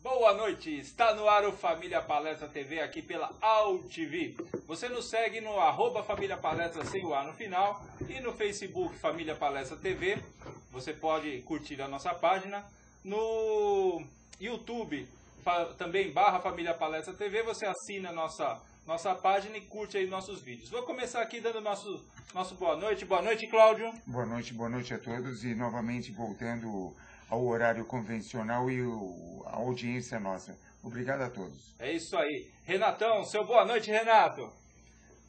Boa noite, está no ar o Família Palestra TV aqui pela AltV. Você nos segue no @Família Palestra sem o A no final e no Facebook Família Palestra TV. Você pode curtir a nossa página no YouTube também /Família Palestra TV. Você assina a nossa página e curte aí nossos vídeos. Vou começar aqui dando nosso boa noite. Boa noite, Cláudio. Boa noite a todos e novamente voltando ao horário convencional e a audiência nossa. Obrigado a todos. É isso aí. Renatão, seu boa noite, Renato.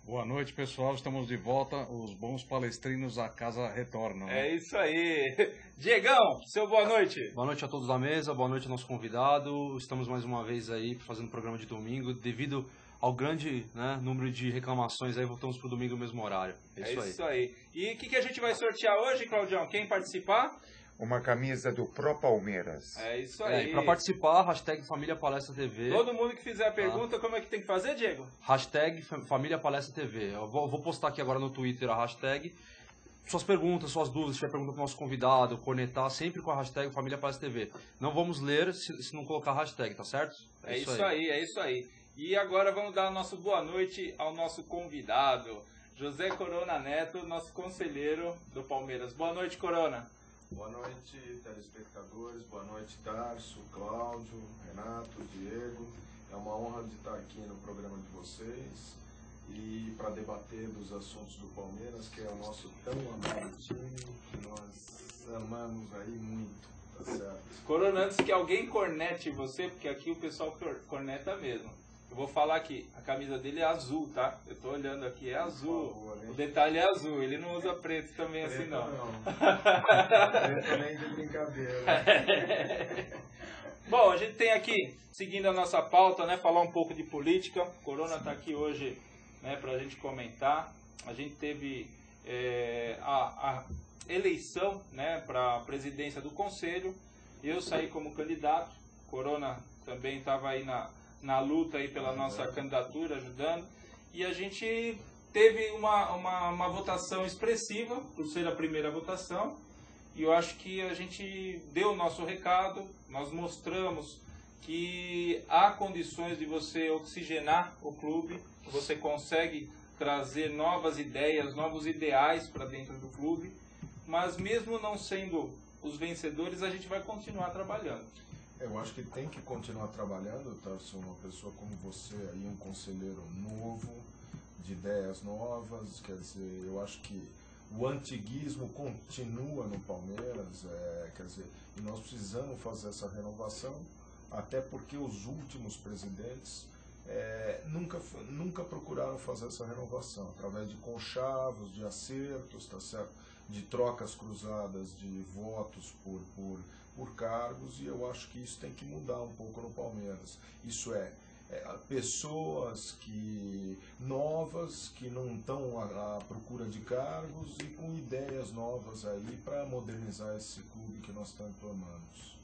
Boa noite, pessoal. Estamos de volta. Os bons palestrinos à casa retornam. É isso aí. Diegão, seu boa noite. Boa noite a todos da mesa, boa noite ao nosso convidado. Estamos mais uma vez aí fazendo o programa de domingo. Devido ao grande número de reclamações, aí voltamos para o domingo no mesmo horário. É isso aí. E o que a gente vai sortear hoje, Claudião? Quem participar? Uma camisa do Pro Palmeiras. É isso aí. Para participar, hashtag Família Palestra TV. Todo mundo que fizer a pergunta, como é que tem que fazer, Diego? Hashtag Família Palestra TV. Eu vou postar aqui agora no Twitter a hashtag. Suas perguntas, suas dúvidas, se tiver pergunta para o nosso convidado, cornetar, sempre com a hashtag Família Palestra TV. Não vamos ler se não colocar a hashtag, tá certo? É isso aí. E agora vamos dar nosso boa noite ao nosso convidado, José Corona Neto, nosso conselheiro do Palmeiras. Boa noite, Corona. Boa noite, telespectadores. Boa noite, Tarso, Cláudio, Renato, Diego. É uma honra de estar aqui no programa de vocês e para debater dos assuntos do Palmeiras, que é o nosso tão amado time, que nós amamos aí muito, tá certo? Corona, antes que alguém cornete você, porque aqui o pessoal corneta mesmo. Eu vou falar aqui, a camisa dele é azul, tá? Eu tô olhando aqui, é azul. Favor, o detalhe é azul, ele não usa preto também preto assim não. Preto nem de brincadeira. Bom, a gente tem aqui, seguindo a nossa pauta, falar um pouco de política. O Corona tá aqui hoje, pra gente comentar. A gente teve a eleição, para a presidência do Conselho. Eu saí como candidato, Corona também estava aí na luta aí pela nossa candidatura, ajudando, e a gente teve uma votação expressiva, por ser a primeira votação, e eu acho que a gente deu o nosso recado, nós mostramos que há condições de você oxigenar o clube, você consegue trazer novas ideias, novos ideais para dentro do clube, mas mesmo não sendo os vencedores, a gente vai continuar trabalhando. Eu acho que tem que continuar trabalhando, Tarso, uma pessoa como você aí, um conselheiro novo, de ideias novas, quer dizer, eu acho que o antiguismo continua no Palmeiras, quer dizer, e nós precisamos fazer essa renovação, até porque os últimos presidentes nunca procuraram fazer essa renovação, através de conchavos, de acertos, tá certo? De trocas cruzadas de votos por cargos, e eu acho que isso tem que mudar um pouco no Palmeiras. Isso pessoas novas, que não estão à procura de cargos e com ideias novas aí para modernizar esse clube que nós tanto amamos.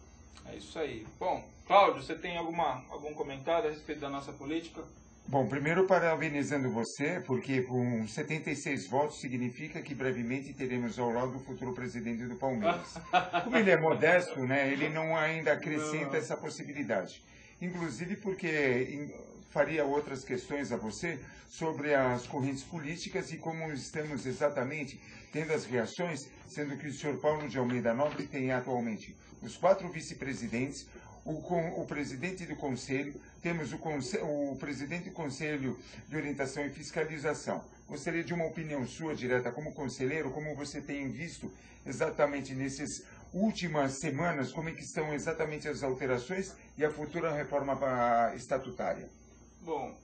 É isso aí. Bom, Cláudio, você tem algum comentário a respeito da nossa política? Bom, primeiro parabenizando você, porque com 76 votos significa que brevemente teremos ao lado o futuro presidente do Palmeiras. Como ele é modesto, ele não ainda acrescenta essa possibilidade. Inclusive porque faria outras questões a você sobre as correntes políticas e como estamos exatamente tendo as reações, sendo que o senhor Paulo de Almeida Nobre tem atualmente os 4 vice-presidentes, o presidente do Conselho, temos o presidente do Conselho de Orientação e Fiscalização. Gostaria de uma opinião sua direta como conselheiro, como você tem visto exatamente nesses últimas semanas, como é que estão exatamente as alterações e a futura reforma estatutária? Bom,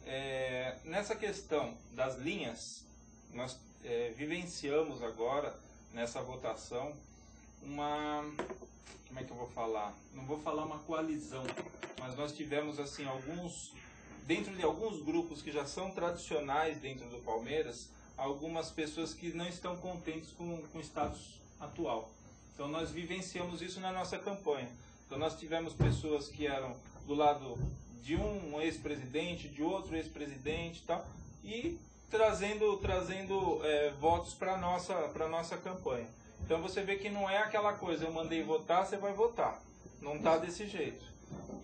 nessa questão das linhas, nós vivenciamos agora, nessa votação, como é que eu vou falar? Não vou falar uma coalizão, mas nós tivemos, assim, dentro de alguns grupos que já são tradicionais dentro do Palmeiras, algumas pessoas que não estão contentes com o status atual. Então nós vivenciamos isso na nossa campanha. Então nós tivemos pessoas que eram do lado de um ex-presidente, de outro ex-presidente e tal, e trazendo votos para a nossa campanha. Então você vê que não é aquela coisa, eu mandei votar, você vai votar. Não está desse jeito.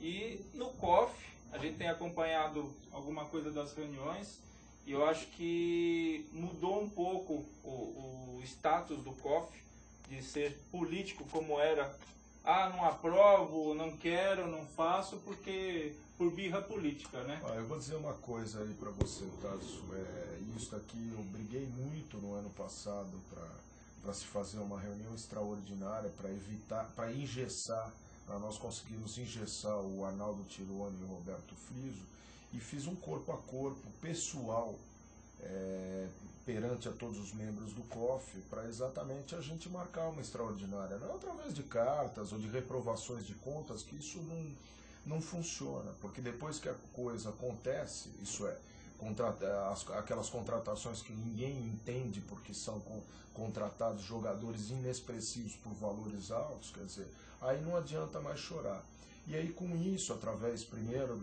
E no COF, a gente tem acompanhado alguma coisa das reuniões, e eu acho que mudou um pouco o status do COF, de ser político como era. Não aprovo, não quero, não faço, porque por birra política, né? Eu vou dizer uma coisa aí para você, Tarso. Isso aqui eu briguei muito no ano passado para se fazer uma reunião extraordinária, para engessar, para nós conseguirmos engessar o Arnaldo Tironi e o Roberto Friso, e fiz um corpo a corpo pessoal perante a todos os membros do COF, para exatamente a gente marcar uma extraordinária, não através de cartas ou de reprovações de contas, que isso não funciona, porque depois que a coisa acontece, isso é, aquelas contratações que ninguém entende porque são contratados jogadores inexpressivos por valores altos, aí não adianta mais chorar. E aí com isso, através primeiro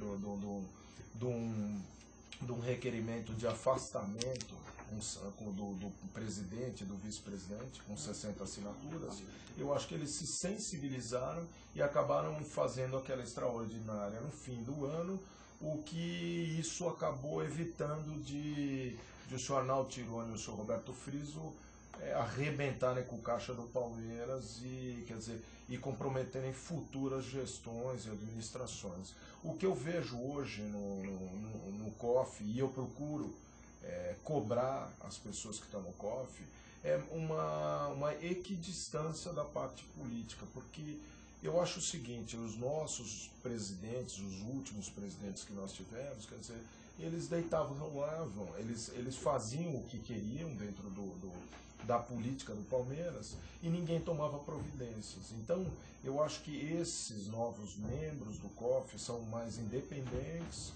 de um requerimento de afastamento do presidente e do vice-presidente, com 60 assinaturas, eu acho que eles se sensibilizaram e acabaram fazendo aquela extraordinária no fim do ano, o que isso acabou evitando de o senhor Arnaldo Tironi e o senhor Roberto Friso arrebentarem com o caixa do Palmeiras e comprometerem futuras gestões e administrações. O que eu vejo hoje no COF, e eu procuro cobrar as pessoas que estão no COF, é uma equidistância da parte política, porque eu acho o seguinte, os nossos presidentes, os últimos presidentes que nós tivemos, eles deitavam, rolavam, eles faziam o que queriam dentro da política do Palmeiras e ninguém tomava providências. Então, eu acho que esses novos membros do COF são mais independentes.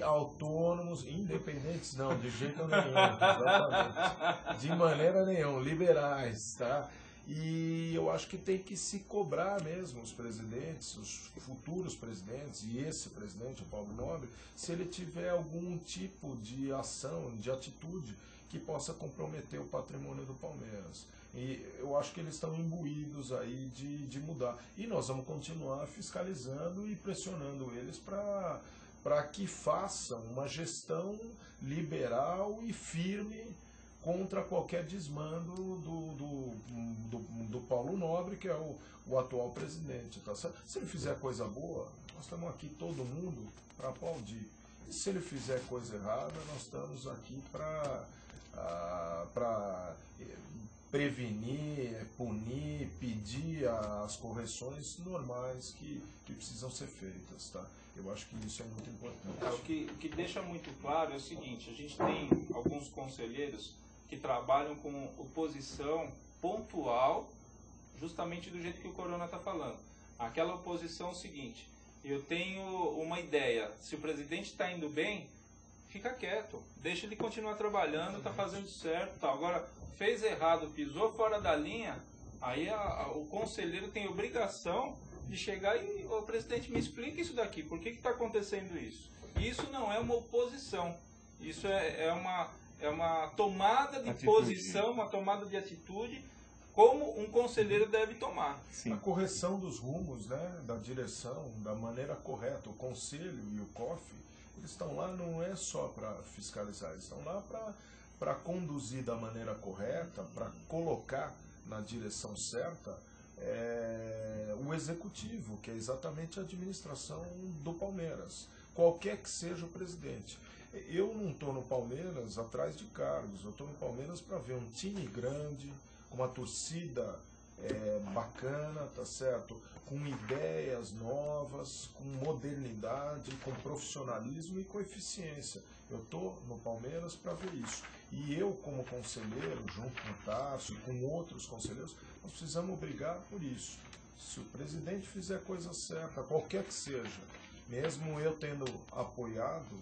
Autônomos, independentes não, de jeito nenhum, exatamente. De maneira nenhuma, liberais, tá? E eu acho que tem que se cobrar mesmo os presidentes, os futuros presidentes, e esse presidente, o Paulo Nobre, se ele tiver algum tipo de ação, de atitude que possa comprometer o patrimônio do Palmeiras. E eu acho que eles estão imbuídos aí de mudar. E nós vamos continuar fiscalizando e pressionando eles para que façam uma gestão liberal e firme contra qualquer desmando do Paulo Nobre, que é o atual presidente. Tá? Se ele fizer coisa boa, nós estamos aqui todo mundo para aplaudir. E se ele fizer coisa errada, nós estamos aqui para prevenir, punir, pedir as correções normais que precisam ser feitas. Tá? Eu acho que isso é muito importante. O que deixa muito claro é o seguinte, a gente tem alguns conselheiros que trabalham com oposição pontual, justamente do jeito que o Corona está falando. Aquela oposição é o seguinte, eu tenho uma ideia, se o presidente está indo bem, fica quieto, deixa ele continuar trabalhando, está fazendo certo. Tá. Agora, fez errado, pisou fora da linha, aí o conselheiro tem obrigação de chegar e, ô presidente, me explica isso daqui, por que está acontecendo isso? Isso não é uma oposição, isso é uma tomada de posição, uma tomada de atitude, como um conselheiro deve tomar. Sim. A correção dos rumos, né, da direção, da maneira correta, o conselho e o COF, eles estão lá não é só para fiscalizar, eles estão lá para conduzir da maneira correta, para colocar na direção certa o executivo, que é exatamente a administração do Palmeiras, qualquer que seja o presidente. Eu não estou no Palmeiras atrás de cargos, eu estou no Palmeiras para ver um time grande, com uma torcida bacana, tá certo? Com ideias novas, com modernidade, com profissionalismo e com eficiência. Eu estou no Palmeiras para ver isso. E eu, como conselheiro, junto com o Tarso e com outros conselheiros, nós precisamos brigar por isso. Se o presidente fizer a coisa certa, qualquer que seja, mesmo eu tendo apoiado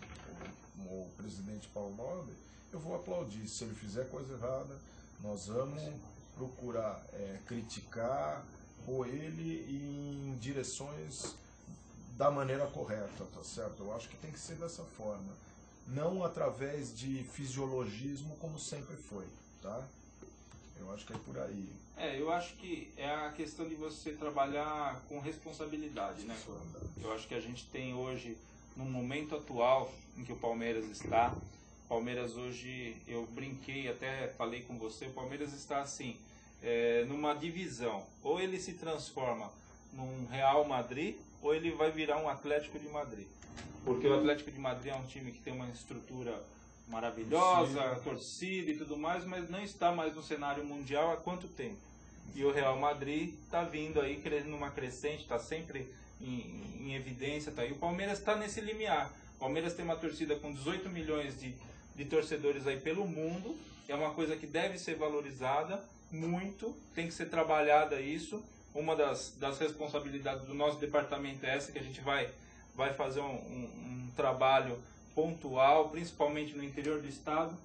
o presidente Paulo Nobre, eu vou aplaudir. Se ele fizer coisa errada, nós vamos procurar criticar ou ele em direções da maneira correta, tá certo? Eu acho que tem que ser dessa forma, não através de fisiologismo como sempre foi, tá? Eu acho que é por aí. Eu acho que é a questão de você trabalhar com responsabilidade, né? Eu acho que a gente tem hoje, no momento atual em que o Palmeiras está, o Palmeiras hoje, eu brinquei, até falei com você, o Palmeiras está assim, numa divisão. Ou ele se transforma num Real Madrid, ou ele vai virar um Atlético de Madrid. Porque o Atlético de Madrid é um time que tem uma estrutura maravilhosa, torcida e tudo mais, mas não está mais no cenário mundial há quanto tempo? E o Real Madrid está vindo aí numa crescente, está sempre em evidência, tá? E o Palmeiras está nesse limiar. O Palmeiras tem uma torcida com 18 milhões de torcedores aí pelo mundo, é uma coisa que deve ser valorizada muito, tem que ser trabalhada isso. Uma das responsabilidades do nosso departamento é essa, que a gente vai fazer um trabalho pontual, principalmente no interior do estado.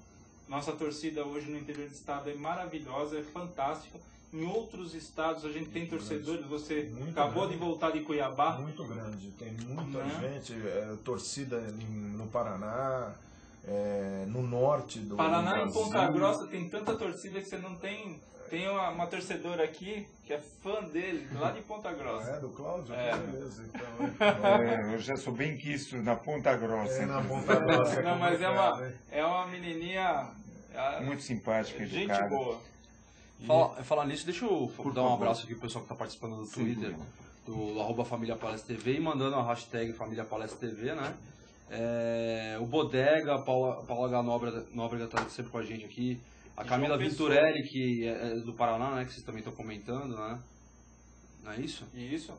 Nossa torcida hoje no interior do estado é maravilhosa, é fantástica. Em outros estados a gente tem torcedores, você acabou de voltar de Cuiabá. Muito grande, tem muita gente, torcida no Paraná, no norte do Paraná, Brasil. em Ponta Grossa, tem tanta torcida que você não tem... Tem uma torcedora aqui que é fã dele, lá de Ponta Grossa. Do Cláudio? Beleza, Eu já sou bem quisto na Ponta Grossa. Na Ponta Grossa. Não, mas é uma menininha... muito simpática, gente educada. boa. Falar nisso, deixa eu dar um abraço aqui pro pessoal que está participando do Twitter, do @FamíliaPalestra.tv e mandando a hashtag FamíliaPalestra.tv, né? O Bodega, a Paula H. Nóbrega está sempre com a gente aqui. A Camila Vinturelli, que é do Paraná, né? Que vocês também estão comentando, né? Não é isso? Isso.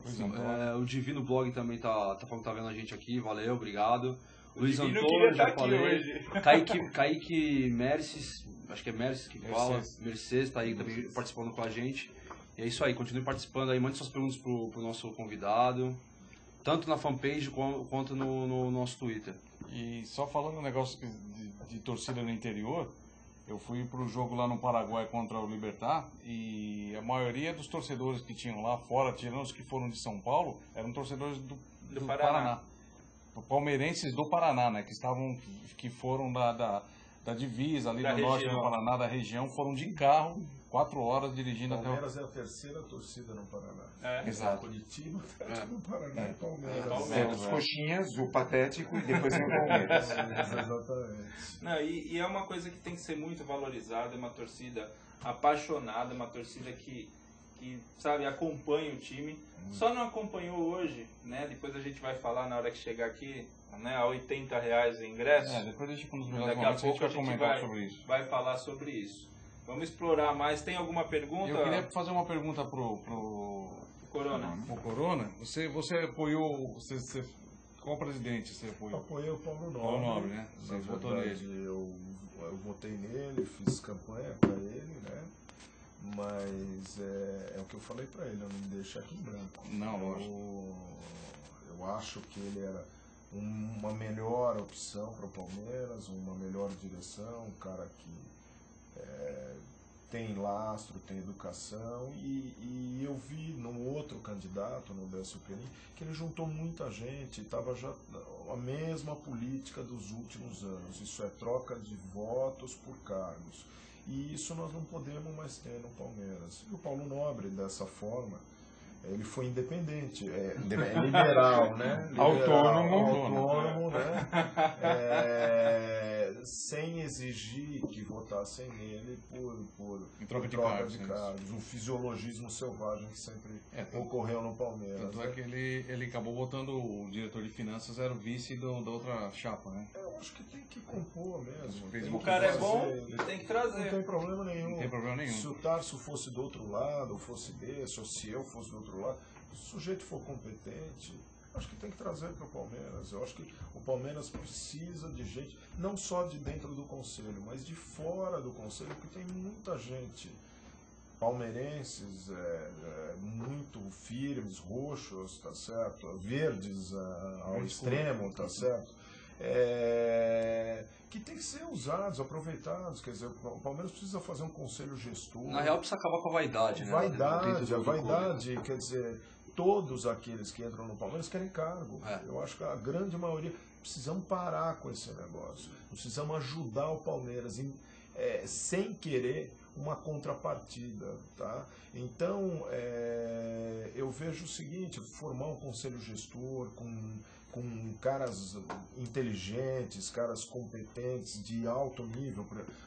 O Divino Blog também tá falando que tá vendo a gente aqui, valeu, obrigado. Luiz Divino Antônio, já aqui falei. hoje. Kaique Merces, acho que é Merces que fala. Mercedes tá aí também participando com a gente. E é isso aí, continue participando aí, mande suas perguntas pro nosso convidado, tanto na fanpage quanto no nosso Twitter. E só falando um negócio de torcida no interior, eu fui pro jogo lá no Paraguai contra o Libertad e a maioria dos torcedores que tinham lá fora, tirando os que foram de São Paulo, eram torcedores do Paraná. Palmeirenses do Paraná, né? Que foram da divisa ali do norte do Paraná, da região, foram de carro, 4 horas dirigindo até o... Palmeiras é a terceira torcida no Paraná. Exato. Curitiba, no Paraná, Palmeiras. Os coxinhas, o patético e depois vem o Palmeiras. Exatamente. Não, e é uma coisa que tem que ser muito valorizada, é uma torcida apaixonada, uma torcida que sabe, acompanha o time. Só não acompanhou hoje, né? Depois a gente vai falar na hora que chegar aqui, né? A R$80 o ingresso. Depois deixa nos Daqui a momentos pouco a vai gente comentar sobre isso. vai falar sobre isso. Vamos explorar mais. Tem alguma pergunta? Eu queria fazer uma pergunta pro Corona. O Corona. Você apoiou... Qual presidente você apoiou? Apoiei o Paulo Nobre. Paulo Nobre, né? Você Na votou verdade, nele. eu votei nele, fiz campanha para ele, né? Mas é o que eu falei para ele, não me deixa aqui em branco. Não, lógico. Eu acho que ele era uma melhor opção para o Palmeiras, uma melhor direção, um cara que tem lastro, tem educação, e eu vi no outro candidato, no Décio Perim, que ele juntou muita gente, estava já a mesma política dos últimos anos, isso é troca de votos por cargos, e isso nós não podemos mais ter no Palmeiras. E o Paulo Nobre, dessa forma, Ele foi independente, liberal, né? Autônomo, né? Sem exigir que votassem nele Em troca de cargos. cargos. O fisiologismo selvagem que sempre ocorreu no Palmeiras. Tanto é que ele acabou botando o diretor de finanças, era o vice da outra chapa, né? Eu acho que tem que compor mesmo. O cara é bom, tem que trazer. Não tem problema nenhum. Não tem problema nenhum. Se o Tarso fosse do outro lado, ou fosse desse, ou se eu fosse do outro lado, se o sujeito for competente, acho que tem que trazer para o Palmeiras. Eu acho que o Palmeiras precisa de gente, não só de dentro do conselho, mas de fora do conselho, porque tem muita gente, palmeirenses, muito firmes, roxos, tá certo? Verdes ao extremo, tá certo? Que tem que ser usados, aproveitados. Quer dizer, o Palmeiras precisa fazer um conselho gestor. Na real, precisa acabar com a vaidade, né? A vaidade, quer dizer, todos aqueles que entram no Palmeiras querem cargo. Eu acho que a grande maioria, precisamos parar com esse negócio. Precisamos ajudar o Palmeiras sem querer uma contrapartida, tá? Então, eu vejo o seguinte, formar um conselho gestor com caras inteligentes, caras competentes, de alto nível.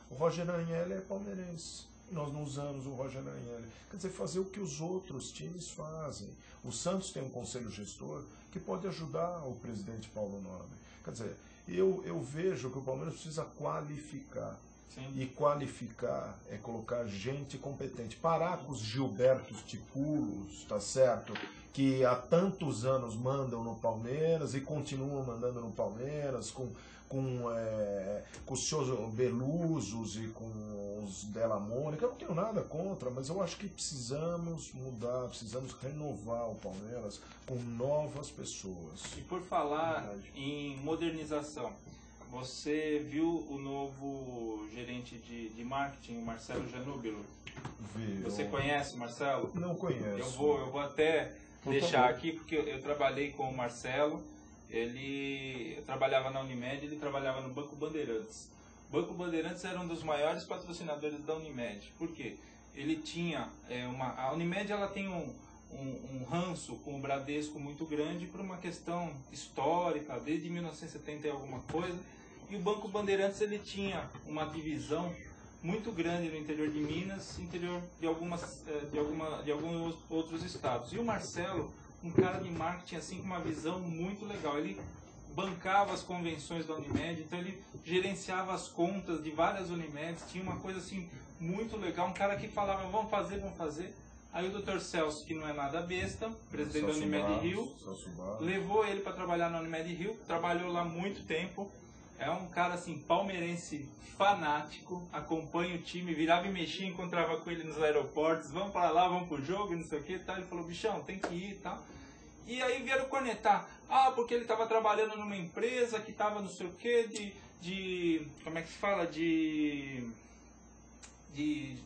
O Roger Agnelli é palmeirense. Nós não usamos o Roger Agnelli. Quer dizer, fazer o que os outros times fazem. O Santos tem um conselho gestor que pode ajudar o presidente Paulo Nobre. Quer dizer, eu vejo que o Palmeiras precisa qualificar. Sim. E qualificar é colocar gente competente. Parar com os Gilbertos Ticulos, tá certo? Que há tantos anos mandam no Palmeiras e continuam mandando no Palmeiras, com os seus Belusos e com os Della Mônica. Eu não tenho nada contra, mas eu acho que precisamos mudar, precisamos renovar o Palmeiras com novas pessoas. E por falar em modernização, você viu o novo gerente de marketing, o Marcelo Janúbilo? Vi. Você conhece o Marcelo? Não conheço. Eu vou até deixar aqui, porque eu trabalhei com o Marcelo. Eu trabalhava na Unimed, ele trabalhava no Banco Bandeirantes. O Banco Bandeirantes era um dos maiores patrocinadores da Unimed. Por quê? Ele tinha a Unimed, ela tem um ranço com o Bradesco muito grande por uma questão histórica, desde 1970 e alguma coisa. E o Banco Bandeirantes, ele tinha uma divisão muito grande no interior de Minas, interior de alguns outros estados. E o Marcelo, um cara de marketing assim com uma visão muito legal. Ele bancava as convenções da Unimed, então ele gerenciava as contas de várias Unimeds, tinha uma coisa assim muito legal, um cara que falava, vamos fazer. Aí o Dr. Celso, que não é nada besta, presidente da Unimed Rio, levou ele para trabalhar na Unimed Rio, trabalhou lá muito tempo. É um cara assim, palmeirense fanático, acompanha o time, virava e mexia, encontrava com ele nos aeroportos, vamos para lá, vamos pro jogo, não sei o que, tá? Ele falou, bichão, tem que ir e tal. E aí vieram cornetar, porque ele estava trabalhando numa empresa que estava não sei o que, como é que se fala, de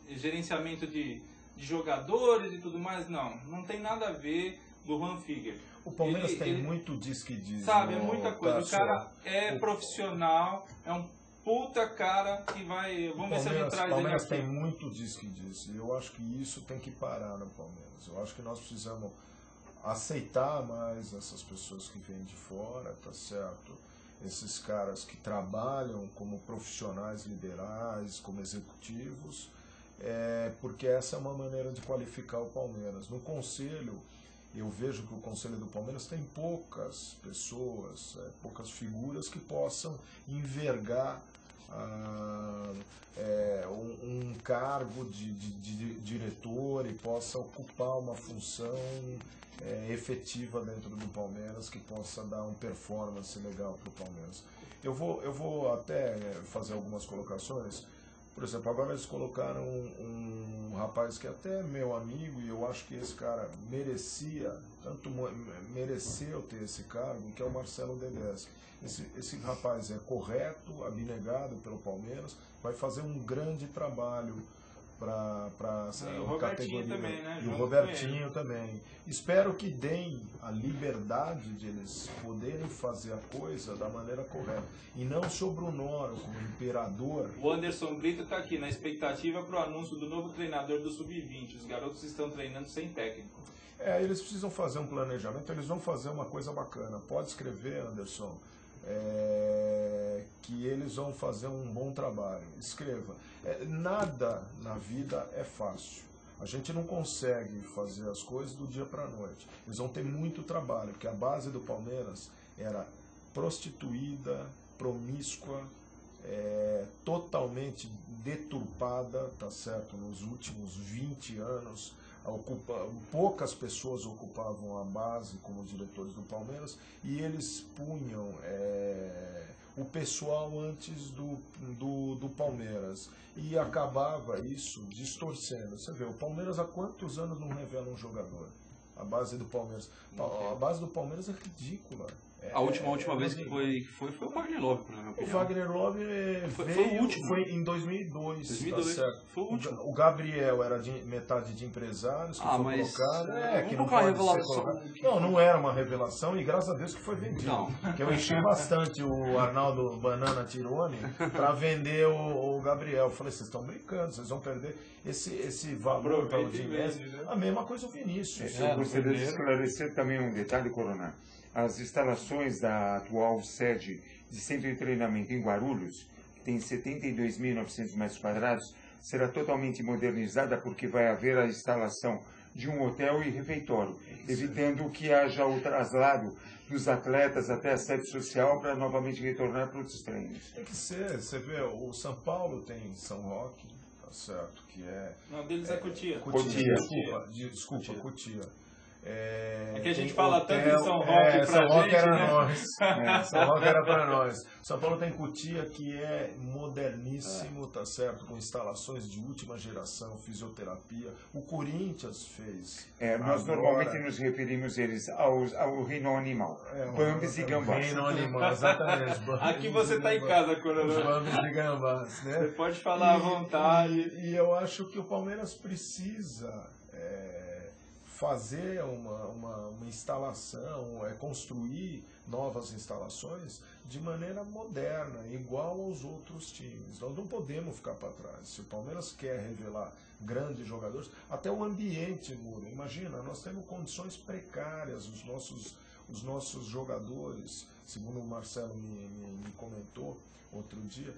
gerenciamento de jogadores e tudo mais. Não tem nada a ver do Juan Figuer. O Palmeiras tem muito diz que diz. Sabe, é muita coisa. O cara é profissional, é um puta cara que vai... Vamos ver se a gente traz ele. O Palmeiras tem muito diz que diz. Eu acho que isso tem que parar no Palmeiras. Eu acho que nós precisamos aceitar mais essas pessoas que vêm de fora, tá certo? Esses caras que trabalham como profissionais liberais, como executivos, porque essa é uma maneira de qualificar o Palmeiras. No Conselho, eu vejo que o Conselho do Palmeiras tem poucas pessoas, poucas figuras que possam envergar um cargo de diretor e possa ocupar uma função efetiva dentro do Palmeiras, que possa dar uma performance legal para o Palmeiras. Eu vou até fazer algumas colocações. Por exemplo, agora eles colocaram um rapaz que é até meu amigo, e eu acho que esse cara mereceu ter esse cargo, que é o Marcelo Dedeschi. Esse rapaz é correto, abnegado pelo Palmeiras, vai fazer um grande trabalho para E o Robertinho também, né? E o Robertinho também. Espero que deem a liberdade de eles poderem fazer a coisa da maneira correta. E não sobre o Noro, como imperador. O Anderson Brito está aqui, na expectativa para o anúncio do novo treinador do Sub-20. Os garotos estão treinando sem técnico. Eles precisam fazer um planejamento, eles vão fazer uma coisa bacana. Pode escrever, Anderson, que eles vão fazer um bom trabalho. Escreva. Nada na vida é fácil. A gente não consegue fazer as coisas do dia para a noite. Eles vão ter muito trabalho, porque a base do Palmeiras era prostituída, promíscua, totalmente deturpada, tá certo? Nos últimos 20 anos, poucas pessoas ocupavam a base como diretores do Palmeiras e eles punham o pessoal antes do Palmeiras e acabava isso distorcendo. Você vê, o Palmeiras há quantos anos não revela um jogador? A base do Palmeiras. A base do Palmeiras é ridícula. A última vez que foi o Wagner Love, na minha opinião. O Wagner Love foi o último. Foi em 2002. 2002, tá certo. foi o último. O Gabriel era metade de empresários que foi colocado. Que não pode revelação. Não era uma revelação e graças a Deus que foi vendido. Não. Que eu enchi bastante o Arnaldo Banana Tironi para vender o Gabriel. Eu falei, vocês estão brincando, vocês vão perder esse valor para o Dinese. A mesma coisa o Vinícius. Eu gostaria de esclarecer também um detalhe, Corona. As instalações da atual sede de centro de treinamento em Guarulhos, que tem 72.900 metros quadrados, será totalmente modernizada porque vai haver a instalação de um hotel e refeitório, evitando que haja o traslado dos atletas até a sede social para novamente retornar para os treinos. Tem que ser, você vê, o São Paulo tem São Roque, tá certo, que Não, deles é Cotia. Desculpa, Cotia. É que a gente fala tanto de São Roque pra São Roque gente, era né? nós. São Roque era para nós. São Paulo tem Cotia, que é moderníssimo, tá certo? Com instalações de última geração, fisioterapia. O Corinthians fez. Nós normalmente nos referimos eles ao reino animal. Bambis e gambás. Reino animal, exatamente. Aqui você está em casa, Coronel. Bambis e gambás, né? Você pode falar à vontade. E eu acho que o Palmeiras precisa fazer uma instalação, construir novas instalações de maneira moderna, igual aos outros times. Nós não podemos ficar para trás. Se o Palmeiras quer revelar grandes jogadores, até o ambiente muda. Imagina, nós temos condições precárias, os nossos jogadores, segundo o Marcelo me comentou outro dia,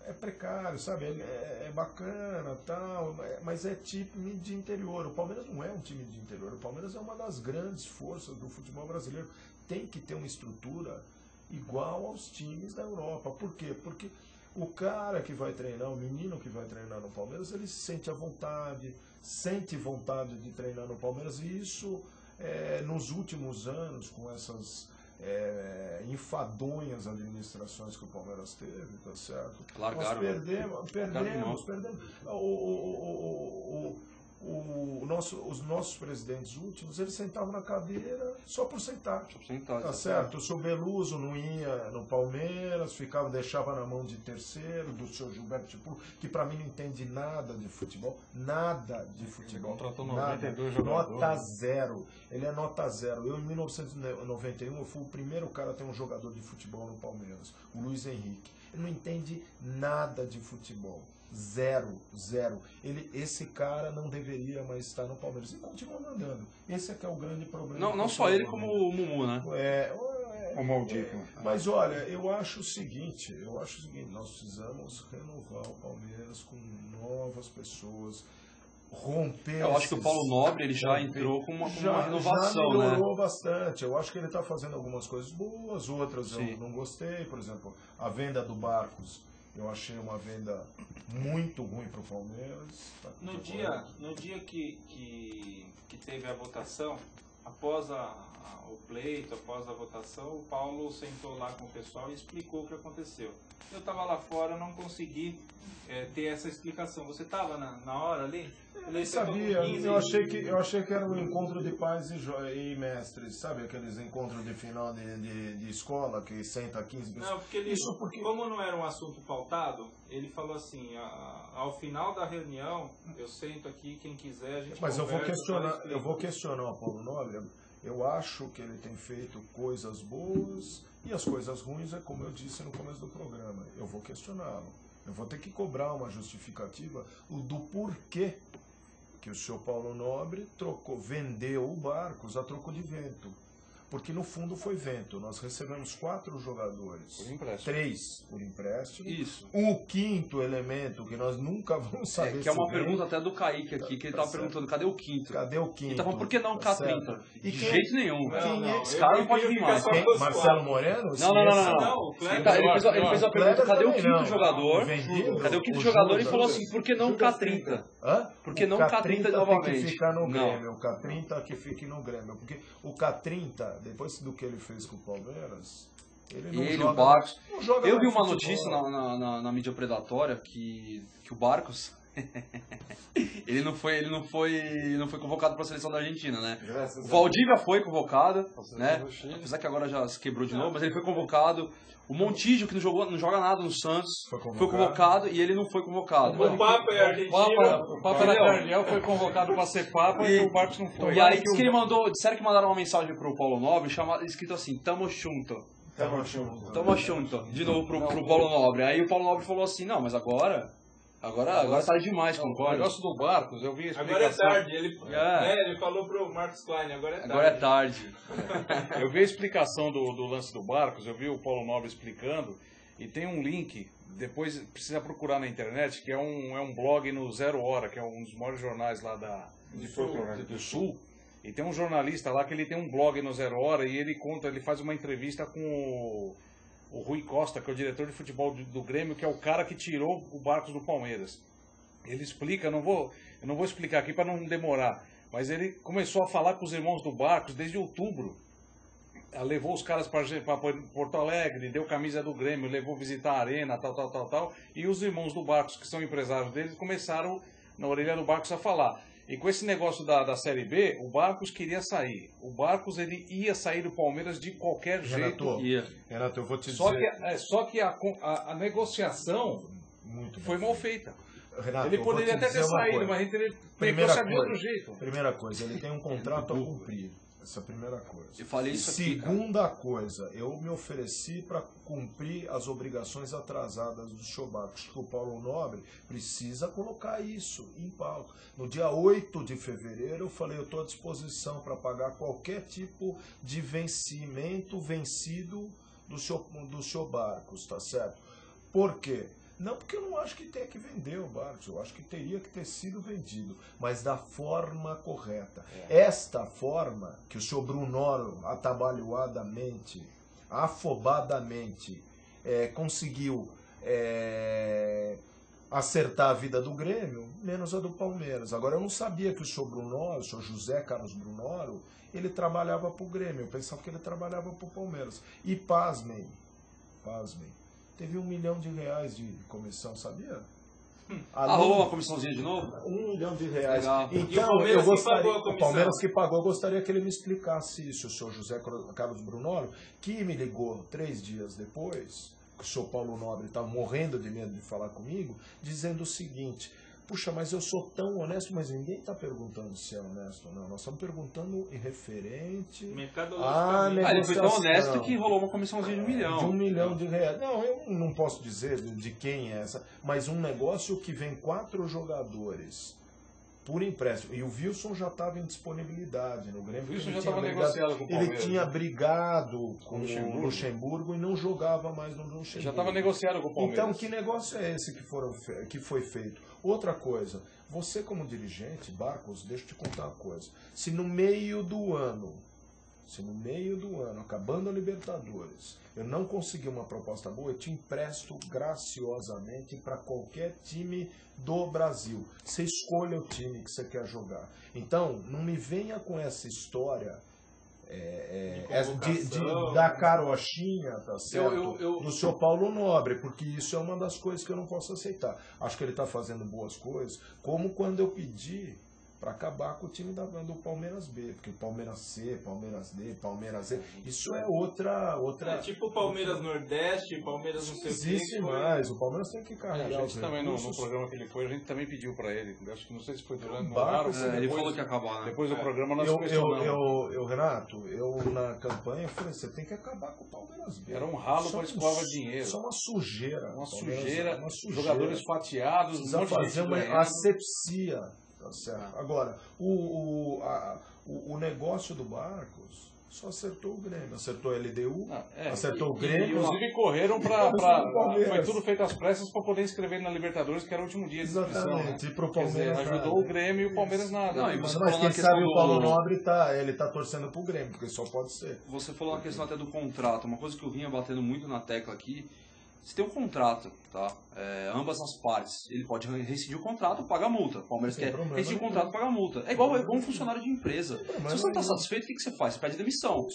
é precário, sabe? É bacana, tal, mas é time de interior. O Palmeiras não é um time de interior. O Palmeiras é uma das grandes forças do futebol brasileiro. Tem que ter uma estrutura igual aos times da Europa. Por quê? Porque o cara que vai treinar, o menino que vai treinar no Palmeiras, ele sente vontade de treinar no Palmeiras. E isso, nos últimos anos, com essas enfadonhas administrações que o Palmeiras teve, tá certo? Largaram, nós perdemos. Os nossos presidentes últimos, eles sentavam na cadeira só por sentar. Tá certo? O seu Beluso não ia no Palmeiras, deixava na mão de terceiro, do seu Gilberto Tipulo, que para mim não entende nada de futebol. Nada de futebol. Ele contratou 92 jogadores. Nota zero. Ele é nota zero. Eu, em 1991, eu fui o primeiro cara a ter um jogador de futebol no Palmeiras, o Luiz Henrique. Ele não entende nada de futebol. Zero. Esse cara não deveria mais estar no Palmeiras. E continua mandando. Esse é que é o grande problema. Não só ele, como o Mumu, né? O maldito. Mas olha, eu acho o seguinte, nós precisamos renovar o Palmeiras com novas pessoas, romper. Eu acho que o Paulo Nobre ele já entrou com uma renovação, já melhorou bastante. Eu acho que ele está fazendo algumas coisas boas, outras eu não gostei. Por exemplo, a venda do Barcos. Eu achei uma venda muito ruim para o Palmeiras. No dia que teve a votação, após o pleito, após a votação, o Paulo sentou lá com o pessoal e explicou o que aconteceu. Eu estava lá fora, não consegui ter essa explicação. Você estava na hora ali? Eu nem sabia, eu achei que era um encontro de pais e mestres, sabe aqueles encontros de final de escola que senta 15 pessoas? Não, porque como não era um assunto pautado, ele falou assim, ao final da reunião, eu sento aqui, quem quiser, a gente Mas conversa, eu vou questionar o Paulo Nobre. Eu acho que ele tem feito coisas boas e as coisas ruins é como eu disse no começo do programa. Eu vou questioná-lo. Eu vou ter que cobrar uma justificativa do porquê que o senhor Paulo Nobre vendeu o Barcos a troco de vento. Porque no fundo foi vento. Nós recebemos 4 jogadores. Por empréstimo. 3 por empréstimo. Isso. O quinto elemento que nós nunca vamos saber. Que é uma pergunta até do Kaique aqui, que ele estava perguntando, cadê o quinto? Cadê o quinto? Ele tava falando, por que não o K30? E De quem- jeito nenhum. Esse cara não pode vir mais. Marcelo Moreno? Não, o Kleber. Ele fez a pergunta, cadê o também quinto não. jogador? Vendido? Cadê o quinto O jogador? Judas. E falou assim, por que não o K30? Hã? Por que não o K30 Tem que novamente? ficar no Não. Grêmio. O K30 que fique no Grêmio. Porque o K30, depois do que ele fez com o Palmeiras, ele não Ele, joga. o Barcos. não joga Eu vi mais uma futebol. notícia na mídia predatória que o Barcos ele não foi convocado para a seleção da Argentina, né? O Valdívia foi convocado, né? Apesar que agora já se quebrou de novo, mas ele foi convocado. O Montijo, que não joga nada no Santos, Foi foi convocado e ele não foi convocado. O Papa é argentino. O Papa da Carniel foi convocado para ser Papa e o Barcos não foi. E aí diz que ele disseram que mandaram uma mensagem pro Paulo Nobre escrito assim, tamo junto. Tamo junto. De novo pro Paulo Nobre. Aí o Paulo Nobre falou assim, não, mas agora é tarde demais, O concorda? negócio do Barcos, eu vi a explicação. Agora é tarde. Ele falou pro Marcos Klein, agora é tarde. Agora é tarde. Eu vi a explicação do lance do Barcos, eu vi o Paulo Nobre explicando, e tem um link, depois precisa procurar na internet, que é um blog no Zero Hora, que é um dos maiores jornais lá do Sul, e tem um jornalista lá que ele tem um blog no Zero Hora, e ele faz uma entrevista com o Rui Costa, que é o diretor de futebol do Grêmio, que é o cara que tirou o Barcos do Palmeiras. Ele explica, eu não vou explicar aqui para não demorar, mas ele começou a falar com os irmãos do Barcos desde outubro. Levou os caras para Porto Alegre, deu camisa do Grêmio, levou visitar a arena, tal. E os irmãos do Barcos, que são empresários deles, começaram na orelha do Barcos a falar. E com esse negócio da Série B, o Barcos queria sair. O Barcos ele ia sair do Palmeiras de qualquer jeito. Renato, eu vou te Só dizer... só que a negociação Muito foi bem mal feito. feita. Renato, Ele eu vou poderia te até dizer ter uma saído, coisa. mas ele Primeira negociava de outro coisa. jeito. Primeira coisa, ele tem um contrato a cumprir. Essa é a primeira coisa. Eu falei isso aqui, cara. Segunda coisa, eu me ofereci para cumprir as obrigações atrasadas do senhor Barcos. O Paulo Nobre precisa colocar isso em pauta. No dia 8 de fevereiro, eu falei, eu estou à disposição para pagar qualquer tipo de vencido do senhor Barcos, tá certo? Por quê? Não porque eu não acho que tenha que vender o Barcos, eu acho que teria que ter sido vendido, mas da forma correta. Esta forma que o senhor Brunoro, atabalhoadamente, afobadamente, conseguiu acertar a vida do Grêmio, menos a do Palmeiras. Agora, eu não sabia que o senhor Brunoro, o senhor José Carlos Brunoro, ele trabalhava para o Grêmio, eu pensava que ele trabalhava para o Palmeiras. E pasmem, teve R$1 milhão de comissão, sabia? Rolou uma comissãozinha de novo? R$1 milhão. Legal. E o Então, Palmeiras eu que gostaria, pagou a comissão? o Palmeiras que pagou, eu gostaria que ele me explicasse isso, o senhor José Carlos Brunoro, que me ligou 3 dias depois, que o senhor Paulo Nobre estava morrendo de medo de falar comigo, dizendo o seguinte: puxa, mas eu sou tão honesto, mas ninguém está perguntando se é honesto ou não. Nós estamos perguntando em referente à negociação. Ele foi tão honesto que rolou uma comissãozinha de R$1 milhão. De R$1 milhão. Não, eu não posso dizer de quem é essa, mas um negócio que vem 4 jogadores por empréstimo. E o Wilson já estava em disponibilidade no Grêmio. O Wilson ele já tinha estava negociado com o Palmeiras. Ele tinha brigado com Luxemburgo. o Luxemburgo e não jogava mais no Luxemburgo. Já estava negociado com o Palmeiras. Então, que negócio é esse que foi feito? Outra coisa, você como dirigente, Barcos, deixa eu te contar uma coisa. Se no meio do ano, acabando a Libertadores, eu não conseguir uma proposta boa, eu te empresto graciosamente para qualquer time do Brasil. Você escolha o time que você quer jogar. Então, não me venha com essa história da carochinha, tá certo? Do senhor Paulo Nobre, porque isso é uma das coisas que eu não posso aceitar. Acho que ele está fazendo boas coisas, como quando eu pedi para acabar com o time do Palmeiras B, porque Palmeiras C, Palmeiras D, Palmeiras Z, isso é outra... É tipo o Palmeiras Nordeste, Palmeiras não sei o que. Existe mais, o Palmeiras tem que carregar. A gente também, no programa que ele foi, a gente também pediu para ele, acho que não sei se foi durante o ar, ele falou que ia acabar, né? Depois do programa nós Renato, na campanha eu falei, você tem que acabar com o Palmeiras B. Era um ralo para escovar dinheiro. Só uma sujeira. Uma sujeira, jogadores fatiados, precisa fazer uma asepsia. Tá certo. Agora, o negócio do Barcos só acertou o Grêmio, acertou a LDU, acertou o Grêmio. Inclusive correram para. Foi tudo feito às pressas para poder inscrever na Libertadores, que era o último dia de inscrição. Exatamente, e pro Palmeiras. Ajudou o Grêmio e o Palmeiras nada. Não, e você mas quem sabe o Paulo Nobre ele tá torcendo pro Grêmio, porque só pode ser. Você falou na questão até do contrato, uma coisa que eu vinha batendo muito na tecla aqui. Se tem um contrato, tá? Ambas as partes, ele pode rescindir o contrato, paga a multa. O Palmeiras quer rescindir o contrato, paga a multa. É igual um funcionário de empresa. Se você não está satisfeito, o que você faz? Você pede demissão.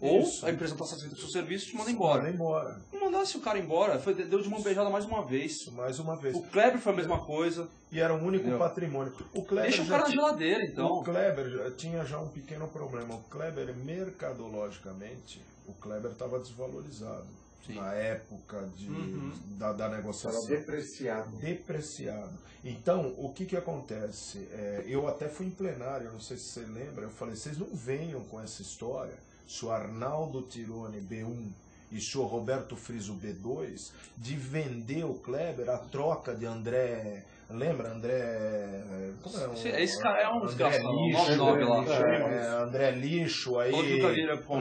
Ou a empresa não está satisfeita com o seu serviço e te manda embora. Não mandasse o cara embora, deu de mão beijada mais uma vez. O Kleber foi a mesma coisa. E era o único patrimônio. Deixa o cara na geladeira, então. O Kleber tinha já um pequeno problema. O Kleber, mercadologicamente, o Kleber estava desvalorizado. Sim. Na época da negociação. Era depreciado. Então, o que acontece? Eu até fui em plenário, não sei se você lembra, eu falei, vocês não venham com essa história, se o Arnaldo Tironi B1 e o senhor Roberto Friso B2, de vender o Kleber a troca de André... Lembra? André... Como é? Esse cara é um desgraçado. André Lixo, aí...